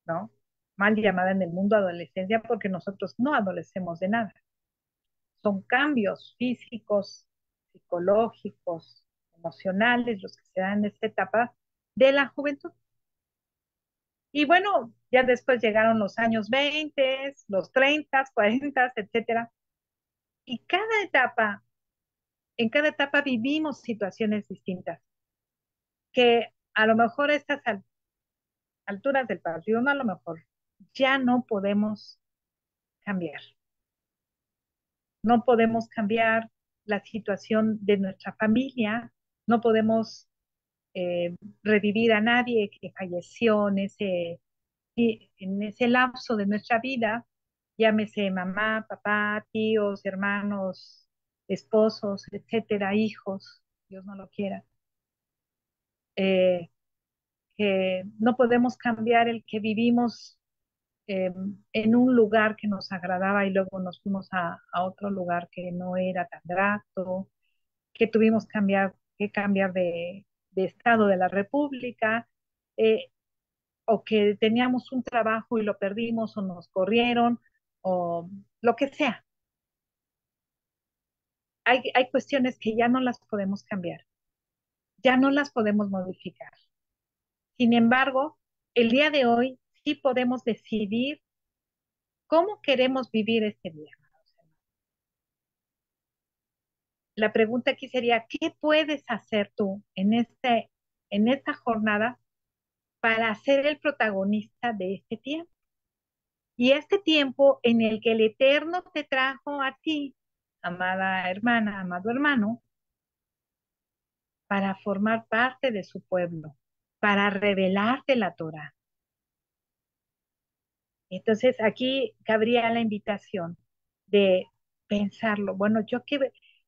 ¿no? Mal llamada en el mundo adolescencia porque nosotros no adolecemos de nada. Son cambios físicos, psicológicos, emocionales los que se dan en esta etapa de la juventud. Y bueno, ya después llegaron los años 20, los 30, 40, etcétera. Y en cada etapa vivimos situaciones distintas, que a lo mejor a estas alturas del partido, no a lo mejor, ya no podemos cambiar. No podemos cambiar la situación de nuestra familia, no podemos eh, revivir a nadie que falleció en ese lapso de nuestra vida, llámese mamá, papá, tíos, hermanos, esposos, etcétera, hijos, Dios no lo quiera. Eh, que no podemos cambiar el que vivimos eh, en un lugar que nos agradaba y luego nos fuimos a otro lugar que no era tan grato, que tuvimos que cambiar de estado de la República, eh, o que teníamos un trabajo y lo perdimos o nos corrieron, o lo que sea. Hay cuestiones que ya no las podemos cambiar, ya no las podemos modificar. Sin embargo, el día de hoy sí podemos decidir cómo queremos vivir este día. La pregunta aquí sería, ¿qué puedes hacer tú en esta jornada para ser el protagonista de este tiempo? Y este tiempo en el que el Eterno te trajo a ti, amada hermana, amado hermano, para formar parte de su pueblo, para revelarte la Torah. Entonces aquí cabría la invitación de pensarlo. Bueno,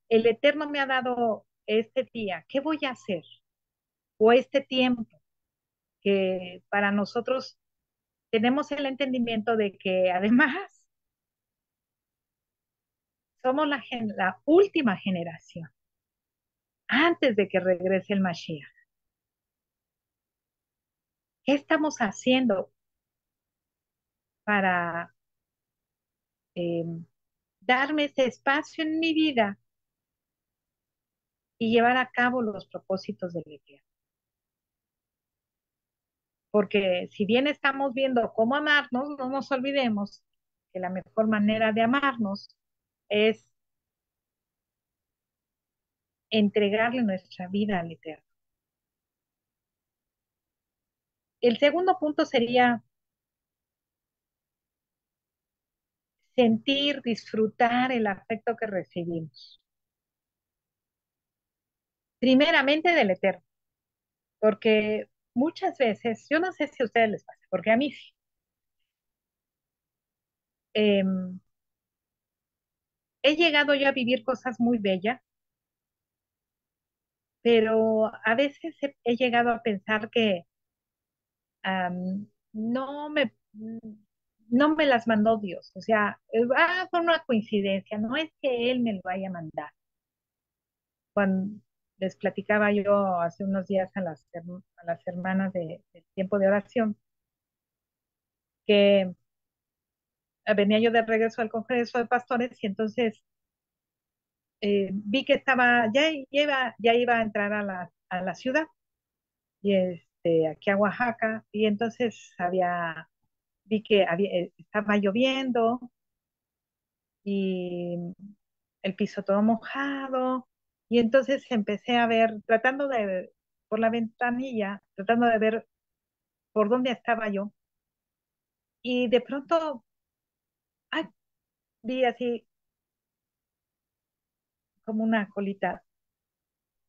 el Eterno me ha dado este día, ¿qué voy a hacer? O este tiempo, que para nosotros tenemos el entendimiento de que además somos la última generación antes de que regrese el Mashiach. ¿Qué estamos haciendo para eh, darme ese espacio en mi vida y llevar a cabo los propósitos del Eterno? Porque si bien estamos viendo cómo amarnos, no nos olvidemos que la mejor manera de amarnos es entregarle nuestra vida al Eterno. El segundo punto sería sentir, disfrutar el afecto que recibimos. Primeramente del Eterno, porque muchas veces, yo no sé si a ustedes les pasa, porque a mí sí, eh, he llegado yo a vivir cosas muy bellas, pero a veces he llegado a pensar que no me, no me las mandó Dios. O sea, fue una coincidencia, no es que Él me lo vaya a mandar. Cuando les platicaba yo hace unos días a las hermanas del tiempo de oración, que venía yo de regreso al Congreso de Pastores y entonces vi que ya iba a entrar a la ciudad, y aquí a Oaxaca, y entonces vi que estaba lloviendo y el piso todo mojado, y entonces empecé a ver, por la ventanilla, tratando de ver por dónde estaba yo, y de pronto, ay, vi así como una colita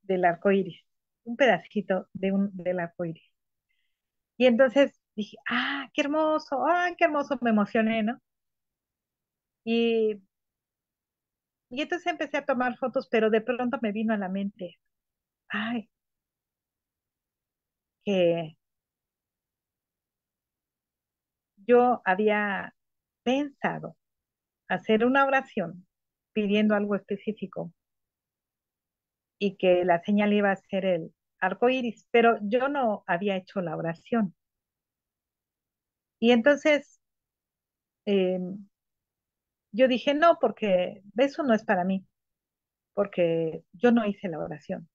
del arco iris, un pedacito del arco iris. Y entonces dije, qué hermoso, me emocioné, ¿no? Y, y entonces empecé a tomar fotos, pero de pronto me vino a la mente, ay, que yo había pensado hacer una oración pidiendo algo específico y que la señal iba a ser el arco iris, pero yo no había hecho la oración. Y entonces eh, yo dije, no, porque eso no es para mí, porque yo no hice la oración.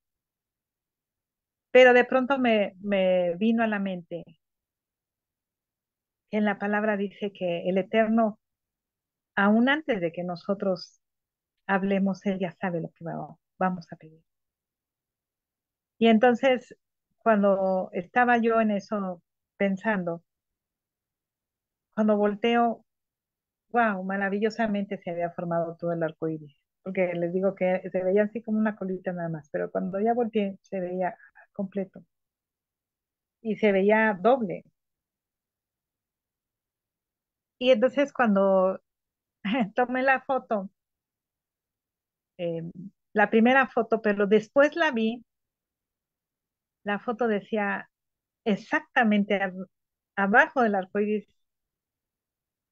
Pero de pronto me vino a la mente que en la palabra dice que el Eterno, aún antes de que nosotros hablemos, Él ya sabe lo que vamos a pedir. Y entonces, cuando estaba yo en eso pensando, cuando volteo, wow, maravillosamente se había formado todo el arco iris. Porque les digo que se veía así como una colita nada más, pero cuando ya volteé, se veía completo y se veía doble. Y entonces, cuando tomé la foto, eh, la primera foto, pero después la vi, la foto decía exactamente abajo del arco iris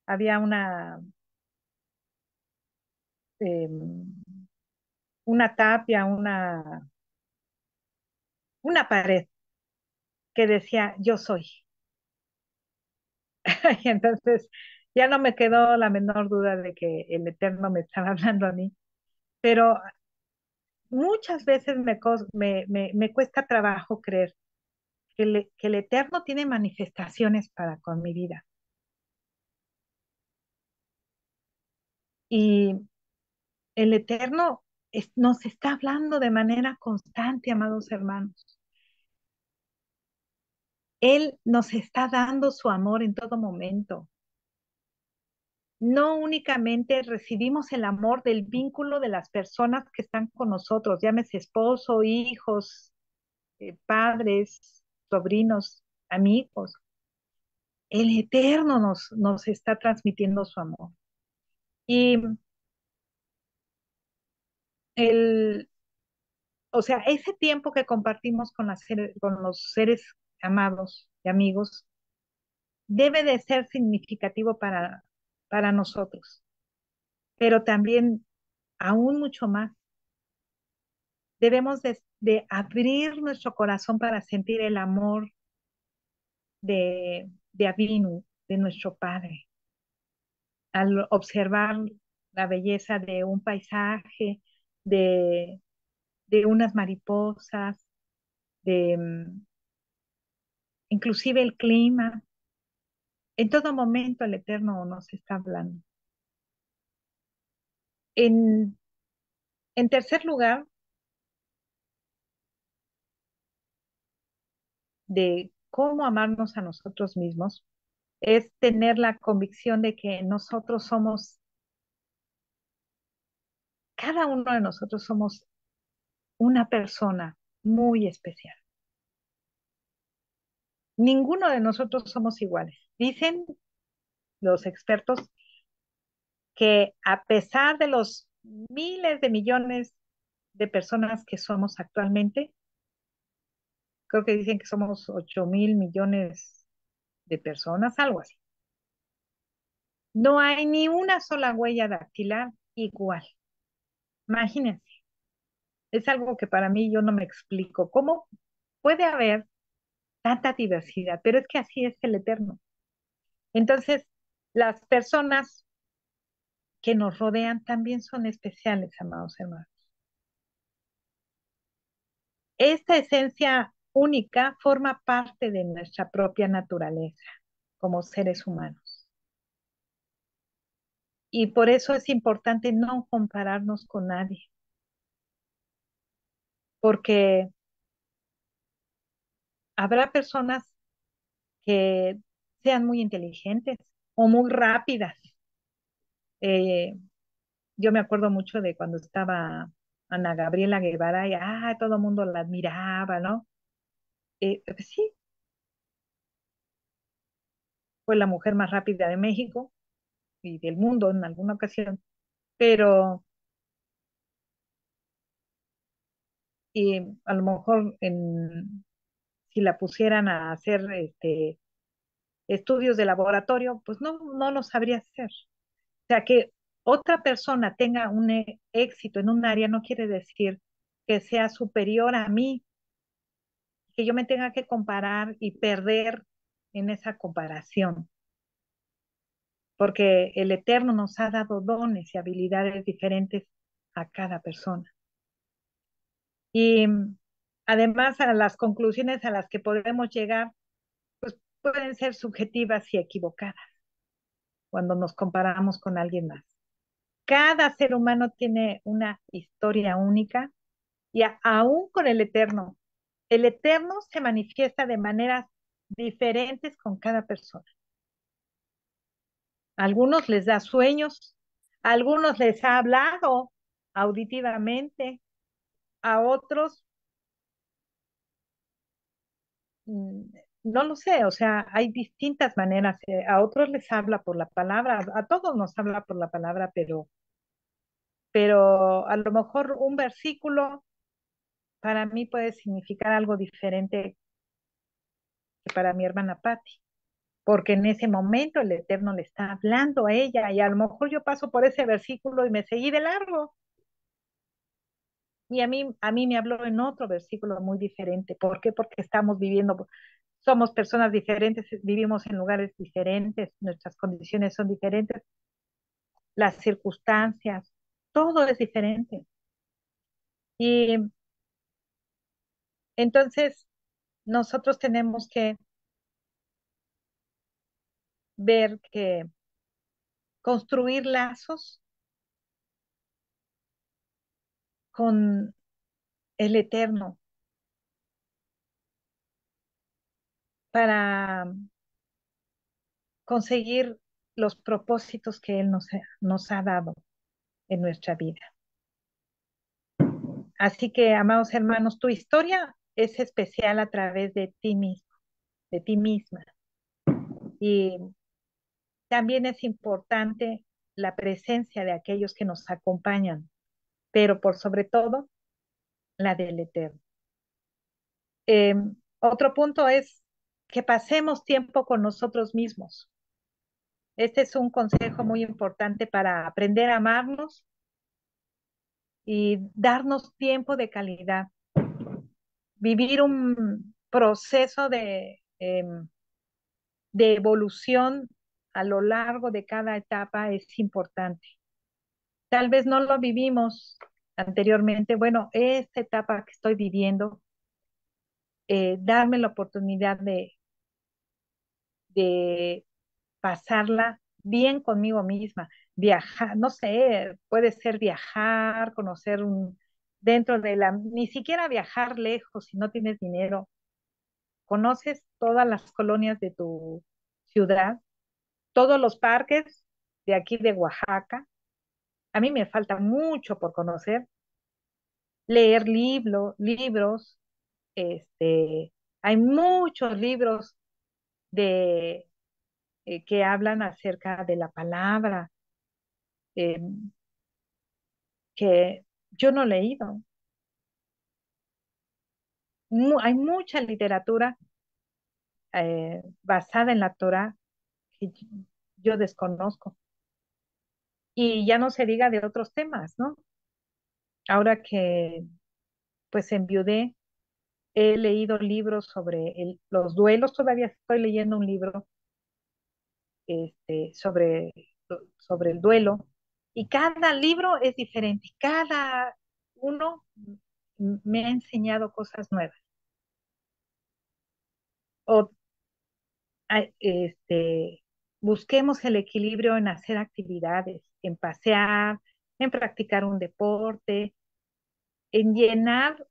había eh, una tapia, una pared que decía yo soy. Y entonces ya no me quedó la menor duda de que el Eterno me estaba hablando a mí, pero muchas veces me cuesta trabajo creer que el Eterno tiene manifestaciones para con mi vida. Y el Eterno nos está hablando de manera constante, amados hermanos. Él nos está dando su amor en todo momento. No únicamente recibimos el amor del vínculo de las personas que están con nosotros, llámese esposo, hijos, padres, sobrinos, amigos. El Eterno nos está transmitiendo su amor. Y el, o sea, ese tiempo que compartimos con los seres amados y amigos, debe de ser significativo para nosotros, pero también aún mucho más. Debemos de abrir nuestro corazón para sentir el amor de Avinu, de nuestro Padre, al observar la belleza de un paisaje, de, de unas mariposas, de inclusive el clima. En todo momento el Eterno nos está hablando. En, en tercer lugar, de cómo amarnos a nosotros mismos, es tener la convicción de que nosotros somos, cada uno de nosotros somos una persona muy especial. Ninguno de nosotros somos iguales. Dicen los expertos que a pesar de los miles de millones de personas que somos actualmente, creo que dicen que somos 8.000 millones de personas, algo así. No hay ni una sola huella dactilar igual. Imagínense, es algo que para mí yo no me explico. ¿Cómo puede haber tanta diversidad? Pero es que así es el Eterno. Entonces, las personas que nos rodean también son especiales, amados hermanos. Esta esencia única forma parte de nuestra propia naturaleza como seres humanos. Y por eso es importante no compararnos con nadie, porque habrá personas que sean muy inteligentes o muy rápidas. Eh, yo me acuerdo mucho de cuando estaba Ana Gabriela Guevara y todo el mundo la admiraba, ¿no? Pues sí, fue la mujer más rápida de México y del mundo en alguna ocasión, pero y a lo mejor si la pusieran a hacer estudios de laboratorio, pues no lo sabría hacer. O sea, que otra persona tenga un éxito en un área no quiere decir que sea superior a mí, que yo me tenga que comparar y perder en esa comparación, porque el Eterno nos ha dado dones y habilidades diferentes a cada persona. Y además a las conclusiones a las que podemos llegar, pues pueden ser subjetivas y equivocadas cuando nos comparamos con alguien más. Cada ser humano tiene una historia única y aún con el Eterno se manifiesta de maneras diferentes con cada persona. A algunos les da sueños, a algunos les ha hablado auditivamente, a otros mm, no lo sé, o sea, hay distintas maneras. A otros les habla por la palabra, a todos nos habla por la palabra, pero a lo mejor un versículo para mí puede significar algo diferente que para mi hermana Patti, porque en ese momento el Eterno le está hablando a ella y a lo mejor yo paso por ese versículo y me seguí de largo. Y a mí me habló en otro versículo muy diferente. ¿Por qué? Porque estamos viviendo, somos personas diferentes, vivimos en lugares diferentes, nuestras condiciones son diferentes, las circunstancias, todo es diferente. Y entonces nosotros tenemos que ver que construir lazos con el Eterno para conseguir los propósitos que Él nos ha dado en nuestra vida. Así que, amados hermanos, tu historia es especial a través de ti mismo, de ti misma. Y también es importante la presencia de aquellos que nos acompañan, pero por sobre todo la del Eterno. Otro punto es que pasemos tiempo con nosotros mismos. Este es un consejo muy importante para aprender a amarnos y darnos tiempo de calidad. Vivir un proceso de evolución a lo largo de cada etapa es importante. Tal vez no lo vivimos anteriormente. Bueno, esta etapa que estoy viviendo, darme la oportunidad de pasarla bien conmigo misma, viajar, no sé, puede ser viajar, conocer dentro de ni siquiera viajar lejos si no tienes dinero, conoces todas las colonias de tu ciudad, todos los parques de aquí de Oaxaca. A mí me falta mucho por conocer, leer libros, hay muchos libros de, que hablan acerca de la palabra, eh, que yo no he leído. Hay mucha literatura basada en la Torah que yo desconozco. Y ya no se diga de otros temas, ¿no? Ahora que pues enviudé, he leído libros sobre los duelos, todavía estoy leyendo un libro sobre, sobre el duelo, y cada libro es diferente, cada uno me ha enseñado cosas nuevas. O, busquemos el equilibrio en hacer actividades, en pasear, en practicar un deporte, en llenar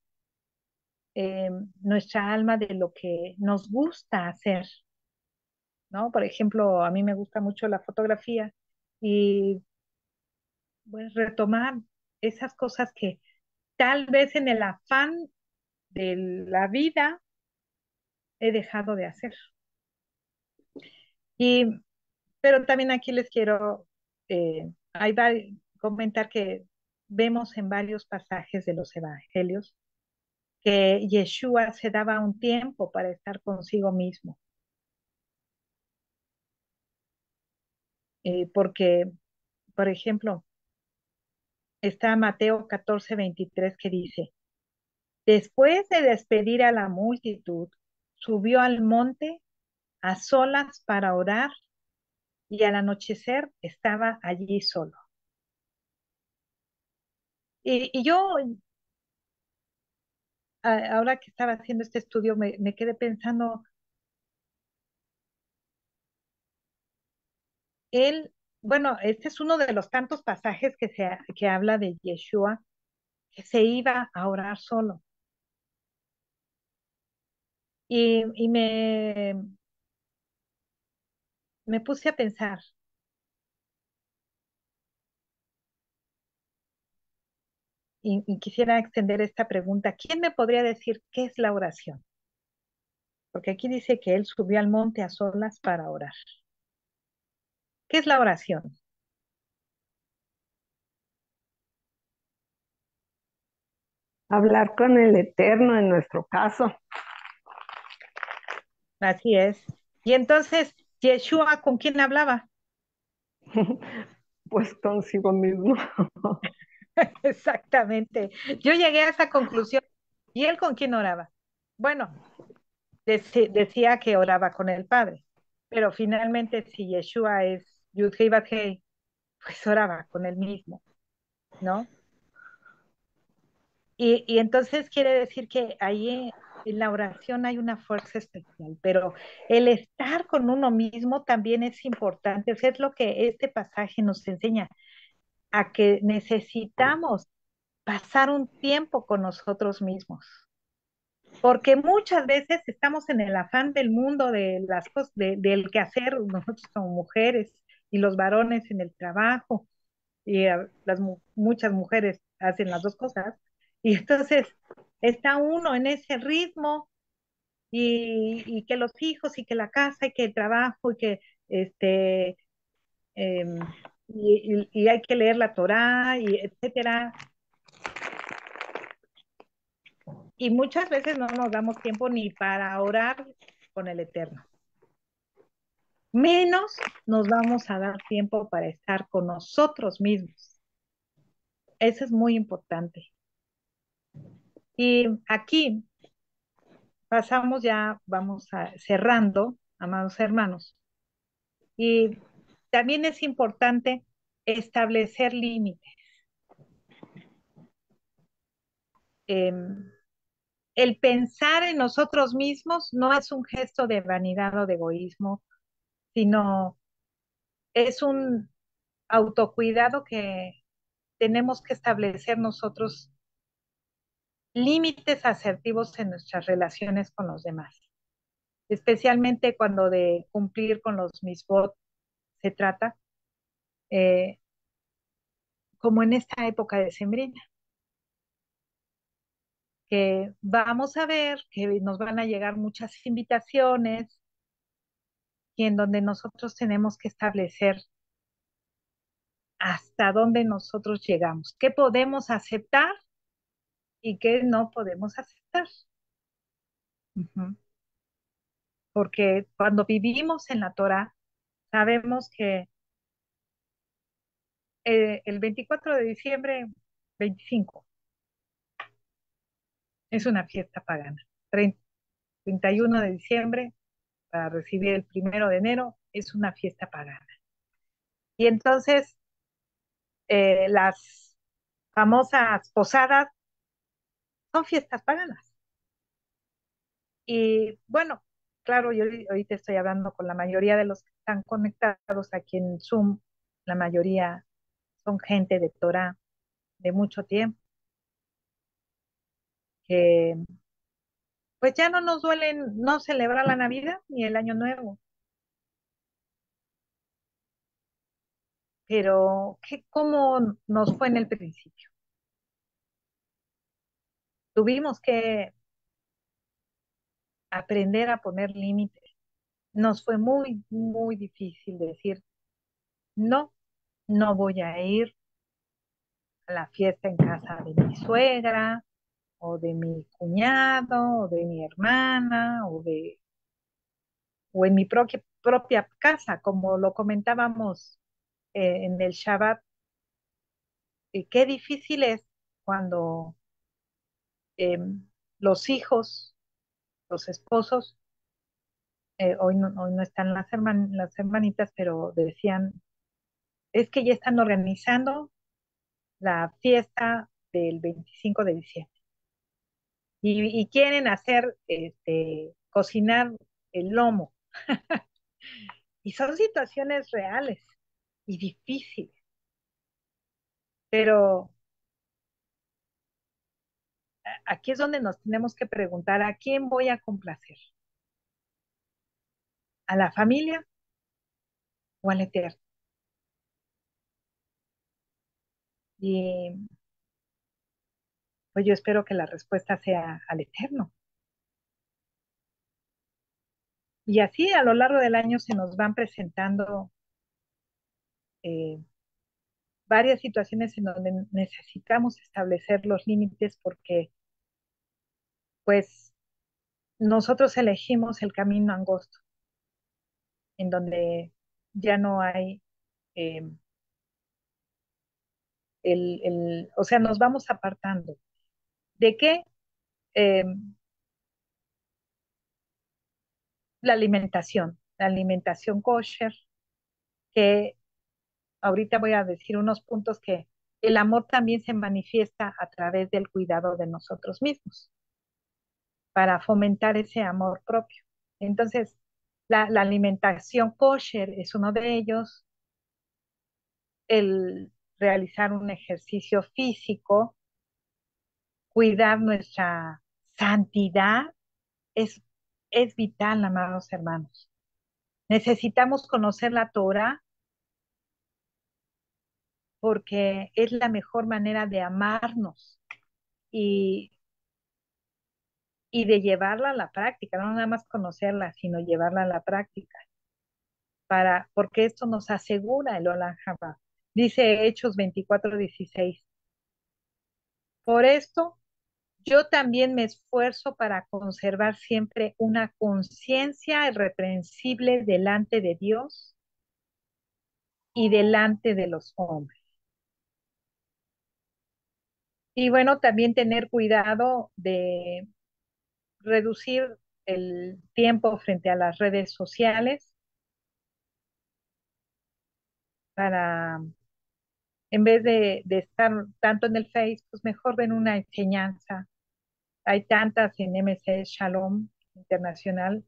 eh, nuestra alma de lo que nos gusta hacer, ¿no? Por ejemplo, a mí me gusta mucho la fotografía y pues, retomar esas cosas que tal vez en el afán de la vida he dejado de hacer. Y, pero también aquí les quiero comentar que vemos en varios pasajes de los evangelios que Yeshua se daba un tiempo para estar consigo mismo. Porque, por ejemplo, está Mateo 14:23 que dice, después de despedir a la multitud, subió al monte a solas para orar y al anochecer estaba allí solo. Y yo, ahora que estaba haciendo este estudio, me quedé pensando, él, bueno, este es uno de los tantos pasajes que habla de Yeshua, que se iba a orar solo. Y me puse a pensar, y quisiera extender esta pregunta, ¿quién me podría decir qué es la oración? Porque aquí dice que él subió al monte a solas para orar. ¿Qué es la oración? Hablar con el Eterno en nuestro caso. Así es. Y entonces, Yeshua, ¿con quién hablaba? Pues consigo mismo. Exactamente. Yo llegué a esa conclusión. ¿Y él con quién oraba? Bueno, decía que oraba con el Padre, pero finalmente si Yeshua es Yud-Hei Bat-Hei, pues oraba con él mismo, ¿no? Y entonces quiere decir que ahí en la oración hay una fuerza especial, pero el estar con uno mismo también es importante. O sea, es lo que este pasaje nos enseña, a que necesitamos pasar un tiempo con nosotros mismos. Porque muchas veces estamos en el afán del mundo, de las cosas, del quehacer, nosotros como mujeres y los varones en el trabajo, y muchas mujeres hacen las dos cosas, y entonces está uno en ese ritmo, y que los hijos, y que la casa, y que el trabajo, y que este, y hay que leer la Torá, y etcétera. Y muchas veces no nos damos tiempo ni para orar con el Eterno. Menos nos vamos a dar tiempo para estar con nosotros mismos. Eso es muy importante. Y aquí pasamos ya, vamos cerrando, amados hermanos. Y también es importante establecer límites. El pensar en nosotros mismos no es un gesto de vanidad o de egoísmo, sino es un autocuidado que tenemos que establecer nosotros límites asertivos en nuestras relaciones con los demás, especialmente cuando de cumplir con los misbot se trata, eh, como en esta época de sembrina, que vamos a ver que nos van a llegar muchas invitaciones y en donde nosotros tenemos que establecer hasta dónde nosotros llegamos, qué podemos aceptar y qué no podemos aceptar. Ujú. Porque cuando vivimos en la Torah, sabemos que el 24 de diciembre, 25, es una fiesta pagana. 31 de diciembre, para recibir el 1 de enero, es una fiesta pagana. Y entonces, las famosas posadas son fiestas paganas. Y bueno, claro, yo ahorita estoy hablando con la mayoría de los que están conectados aquí en Zoom. La mayoría son gente de Torah de mucho tiempo, que pues ya no nos duelen no celebrar la Navidad ni el Año Nuevo, pero ¿cómo nos fue en el principio? Tuvimos que aprender a poner límites. Nos fue muy, muy difícil decir, no, no voy a ir a la fiesta en casa de mi suegra, o de mi cuñado, o de mi hermana, o en mi propia casa, como lo comentábamos en el Shabbat. Y qué difícil es cuando los hijos, los esposos, hoy no están las hermanitas, pero decían, es que ya están organizando la fiesta del 25 de diciembre y quieren hacer, cocinar el lomo. Y son situaciones reales y difíciles, pero aquí es donde nos tenemos que preguntar a quién voy a complacer, a la familia o al Eterno. Y pues yo espero que la respuesta sea al Eterno. Y así a lo largo del año se nos van presentando eh, varias situaciones en donde necesitamos establecer los límites porque pues nosotros elegimos el camino angosto, en donde ya no hay eh, o sea, nos vamos apartando. ¿De qué? Eh, la alimentación kosher, que ahorita voy a decir unos puntos que el amor también se manifiesta a través del cuidado de nosotros mismos, para fomentar ese amor propio. Entonces, la alimentación kosher es uno de ellos, el realizar un ejercicio físico, cuidar nuestra santidad, es, es vital, amados hermanos. Necesitamos conocer la Torah porque es la mejor manera de amarnos y, y de llevarla a la práctica, no nada más conocerla, sino llevarla a la práctica, porque esto nos asegura el Olam Jabá. Dice Hechos 24:16. Por esto Yo también me esfuerzo para conservar siempre una conciencia irreprensible delante de Dios y delante de los hombres. Y bueno, también tener cuidado de reducir el tiempo frente a las redes sociales para, en vez de estar tanto en el Face, pues mejor ven una enseñanza. Hay tantas en MC Shalom Internacional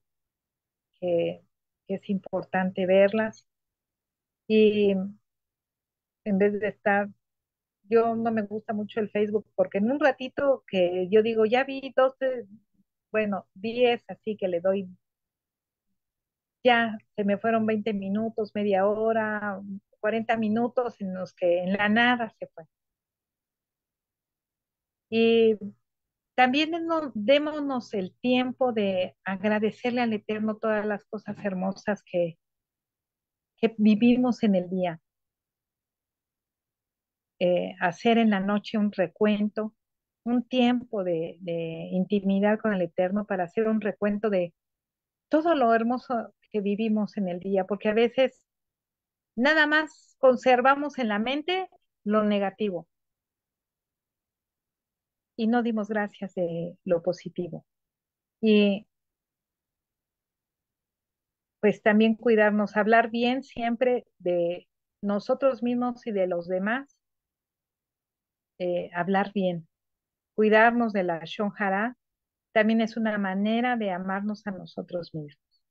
que, que es importante verlas. Y en vez de estar, yo no me gusta mucho el Facebook porque en un ratito que yo digo, ya vi 12, bueno, 10, así que le doy, ya se me fueron 20 minutos, media hora, 40 minutos en los que en la nada se fue. Y también démonos el tiempo de agradecerle al Eterno todas las cosas hermosas que vivimos en el día. Hacer en la noche un recuento, un tiempo de intimidad con el Eterno para hacer un recuento de todo lo hermoso que vivimos en el día, porque a veces nada más conservamos en la mente lo negativo y no dimos gracias de lo positivo. Y pues también cuidarnos, hablar bien siempre de nosotros mismos y de los demás, hablar bien, cuidarnos de la Shon Hara, también es una manera de amarnos a nosotros mismos.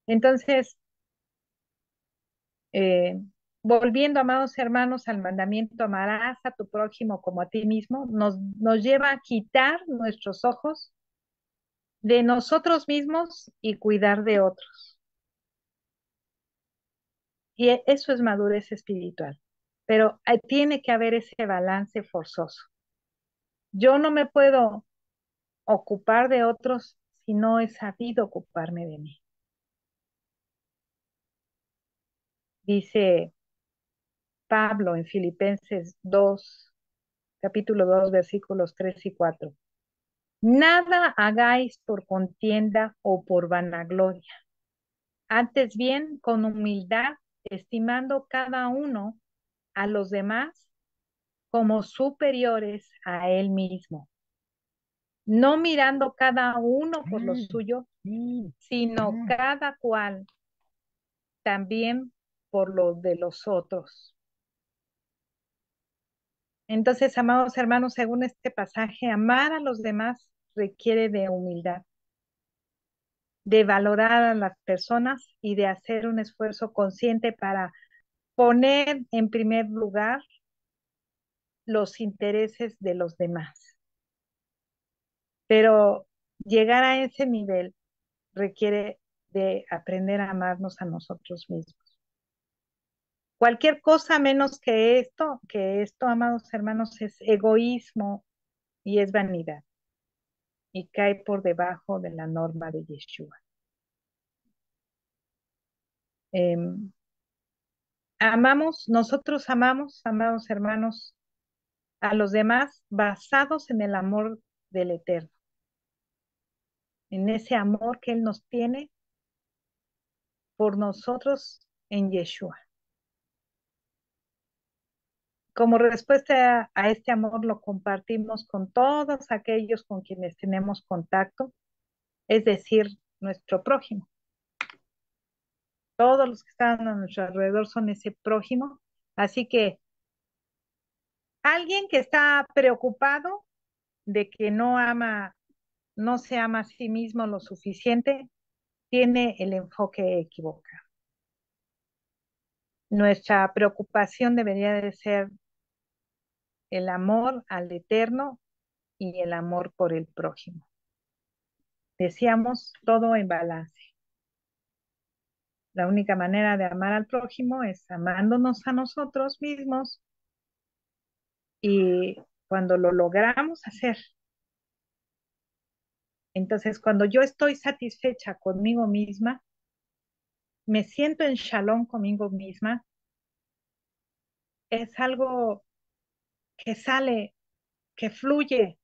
Entonces, eh, volviendo, amados hermanos, al mandamiento, amarás a tu prójimo como a ti mismo, nos lleva a quitar nuestros ojos de nosotros mismos y cuidar de otros. Y eso es madurez espiritual. Pero tiene que haber ese balance forzoso. Yo no me puedo ocupar de otros si no he sabido ocuparme de mí. Dice Pablo en Filipenses 2, capítulo 2, versículos 3 y 4. Nada hagáis por contienda o por vanagloria, antes bien con humildad, estimando cada uno a los demás como superiores a él mismo, no mirando cada uno por lo suyo, sino cada cual también por lo de los otros. Entonces, amados hermanos, según este pasaje, amar a los demás requiere de humildad, de valorar a las personas y de hacer un esfuerzo consciente para poner en primer lugar los intereses de los demás. Pero llegar a ese nivel requiere de aprender a amarnos a nosotros mismos. Cualquier cosa menos que esto, amados hermanos, es egoísmo y es vanidad y cae por debajo de la norma de Yeshua. Nosotros amamos, amados hermanos, a los demás basados en el amor del Eterno, en ese amor que Él nos tiene por nosotros en Yeshua. Como respuesta a este amor lo compartimos con todos aquellos con quienes tenemos contacto, es decir, nuestro prójimo. Todos los que están a nuestro alrededor son ese prójimo. Así que alguien que está preocupado de que no se ama a sí mismo lo suficiente, tiene el enfoque equivocado. Nuestra preocupación debería de ser el amor al Eterno y el amor por el prójimo. Decíamos todo en balance. La única manera de amar al prójimo es amándonos a nosotros mismos y cuando lo logramos hacer, entonces cuando yo estoy satisfecha conmigo misma, me siento en shalom conmigo misma, es algo que sale, que fluye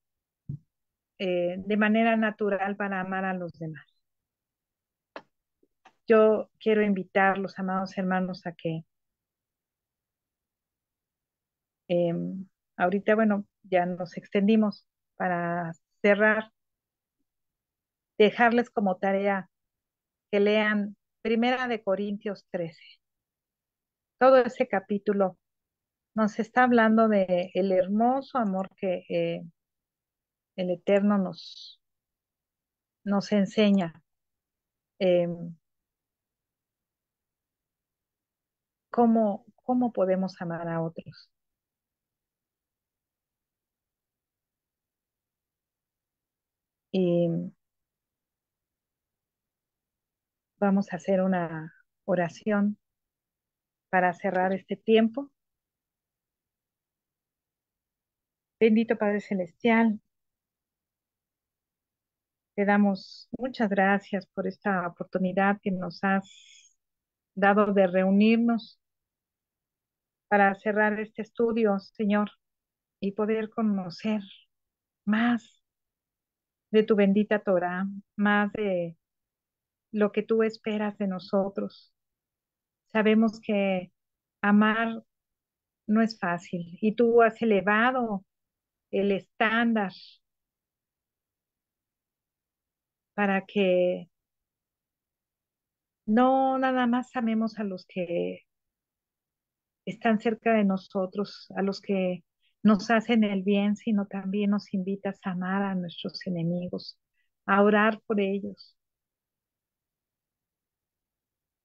de manera natural para amar a los demás. Yo quiero invitar los amados hermanos a que ahorita, bueno, ya nos extendimos para cerrar, dejarles como tarea que lean Primera de Corintios 13. Todo ese capítulo nos está hablando de el hermoso amor que el Eterno nos enseña. eh, cómo podemos amar a otros. Y vamos a hacer una oración para cerrar este tiempo. Bendito Padre Celestial, te damos muchas gracias por esta oportunidad que nos has dado de reunirnos para cerrar este estudio, Señor, y poder conocer más de tu bendita Torah, más de lo que tú esperas de nosotros. Sabemos que amar no es fácil y tú has elevado el estándar para que no nada más amemos a los que están cerca de nosotros, a los que nos hacen el bien, sino también nos invitas a amar a nuestros enemigos, a orar por ellos.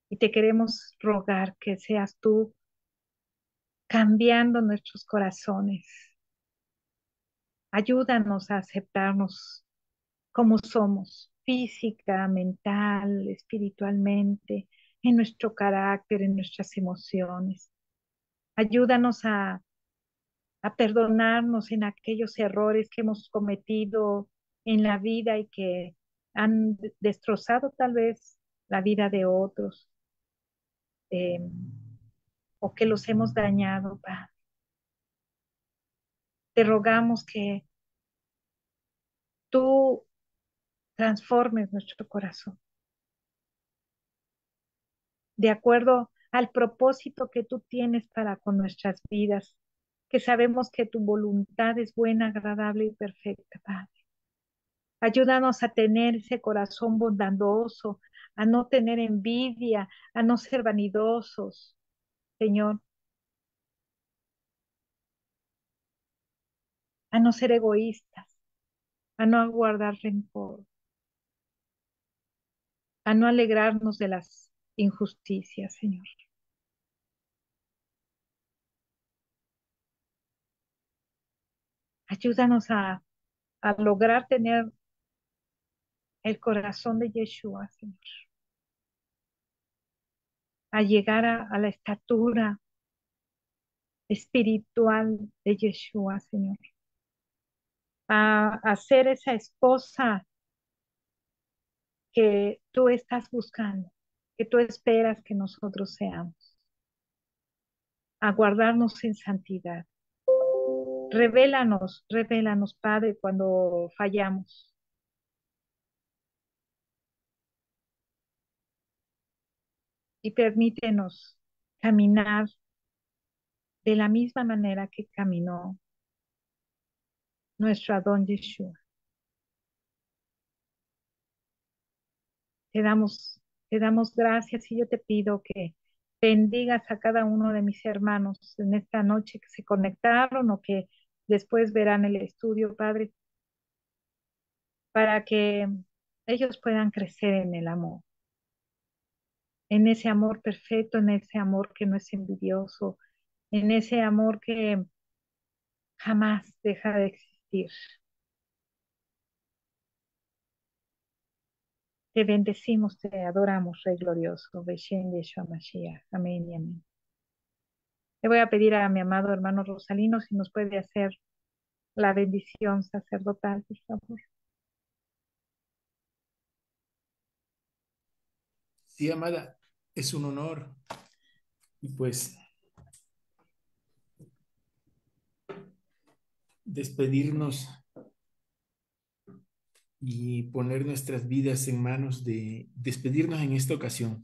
Y te queremos rogar que seas tú cambiando nuestros corazones. Ayúdanos a aceptarnos como somos, física, mental, espiritualmente, en nuestro carácter, en nuestras emociones. Ayúdanos a perdonarnos en aquellos errores que hemos cometido en la vida y que han destrozado tal vez la vida de otros, eh, o que los hemos dañado, Padre. Te rogamos que tú transformes nuestro corazón de acuerdo al propósito que tú tienes para con nuestras vidas, que sabemos que tu voluntad es buena, agradable y perfecta, Padre. Ayúdanos a tener ese corazón bondadoso, a no tener envidia, a no ser vanidosos, Señor, a no ser egoístas, a no guardar rencor, a no alegrarnos de las injusticias, Señor. Ayúdanos a lograr tener el corazón de Yeshua, Señor, a llegar a la estatura espiritual de Yeshua, Señor, a ser esa esposa que tú estás buscando, que tú esperas que nosotros seamos, a guardarnos en santidad. Revélanos, revélanos, Padre, cuando fallamos. Y permítenos caminar de la misma manera que caminó nuestro Adón Yeshua. Te damos, te damos gracias y yo te pido que bendigas a cada uno de mis hermanos en esta noche que se conectaron o que después verán el estudio, Padre, para que ellos puedan crecer en el amor, en ese amor perfecto, en ese amor que no es envidioso, en ese amor que jamás deja de existir. Te bendecimos, te adoramos, Rey glorioso. Beshen Yeshua Mashiach. Amén y amén. Le voy a pedir a mi amado hermano Rosalino si nos puede hacer la bendición sacerdotal, por favor. Sí, amada, es un honor. Y pues despedirnos y poner nuestras vidas en manos de despedirnos en esta ocasión,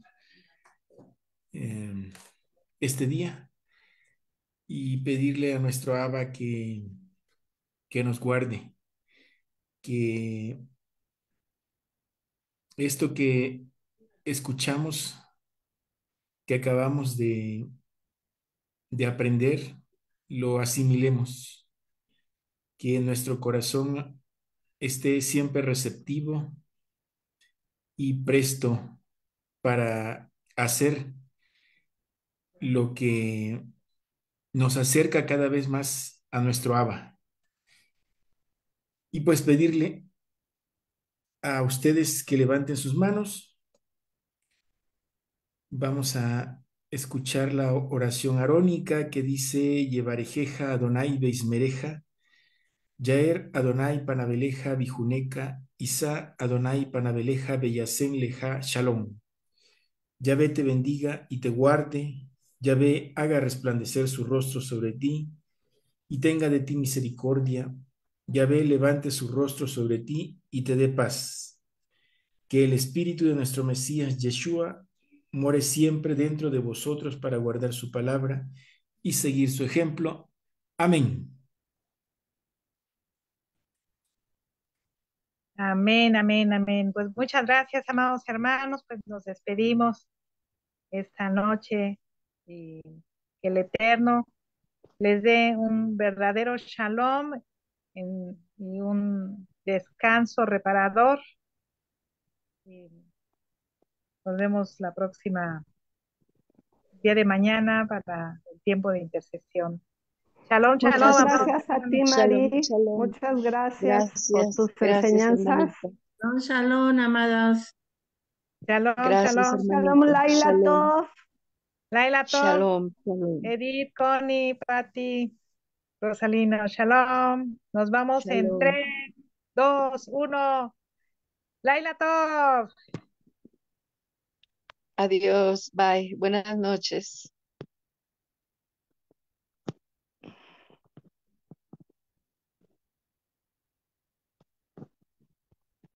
eh, este día, y pedirle a nuestro Abba que nos guarde, que esto que escuchamos, que acabamos de aprender, lo asimilemos, que nuestro corazón esté siempre receptivo y presto para hacer lo que nos acerca cada vez más a nuestro Abba. Y pues pedirle a ustedes que levanten sus manos. Vamos a escuchar la oración arónica que dice: Yevarejeja Adonai Beismereja, Yaer Adonai Panabeleja Bijuneca, Isa Adonai Panabeleja Beyasen Leja Shalom. Yahvé te bendiga y te guarde, Yahvé haga resplandecer su rostro sobre ti y tenga de ti misericordia, Yahvé levante su rostro sobre ti y te dé paz. Que el Espíritu de nuestro Mesías Yeshua more siempre dentro de vosotros para guardar su palabra y seguir su ejemplo. Amén. Amén, amén, amén. Pues muchas gracias, amados hermanos. Pues nos despedimos esta noche y que el Eterno les dé un verdadero shalom y un descanso reparador. Y nos vemos la próxima día de mañana para el tiempo de intercesión. Shalom, Muchas shalom, Gracias, amados gracias a ti, hermanos. shalom, Mari. shalom. Muchas gracias por Gracias, tus gracias, enseñanzas. hermanita. Shalom, shalom, amadas. Shalom, Gracias, shalom. Shalom, hermanita. Laila, a Shalom, todos. Laila Tov, shalom, shalom, Edith, Connie, Patti, Rosalina, shalom. Nos vamos en shalom. 3, 2, 1. Laila Tov. Adiós, bye. Buenas noches.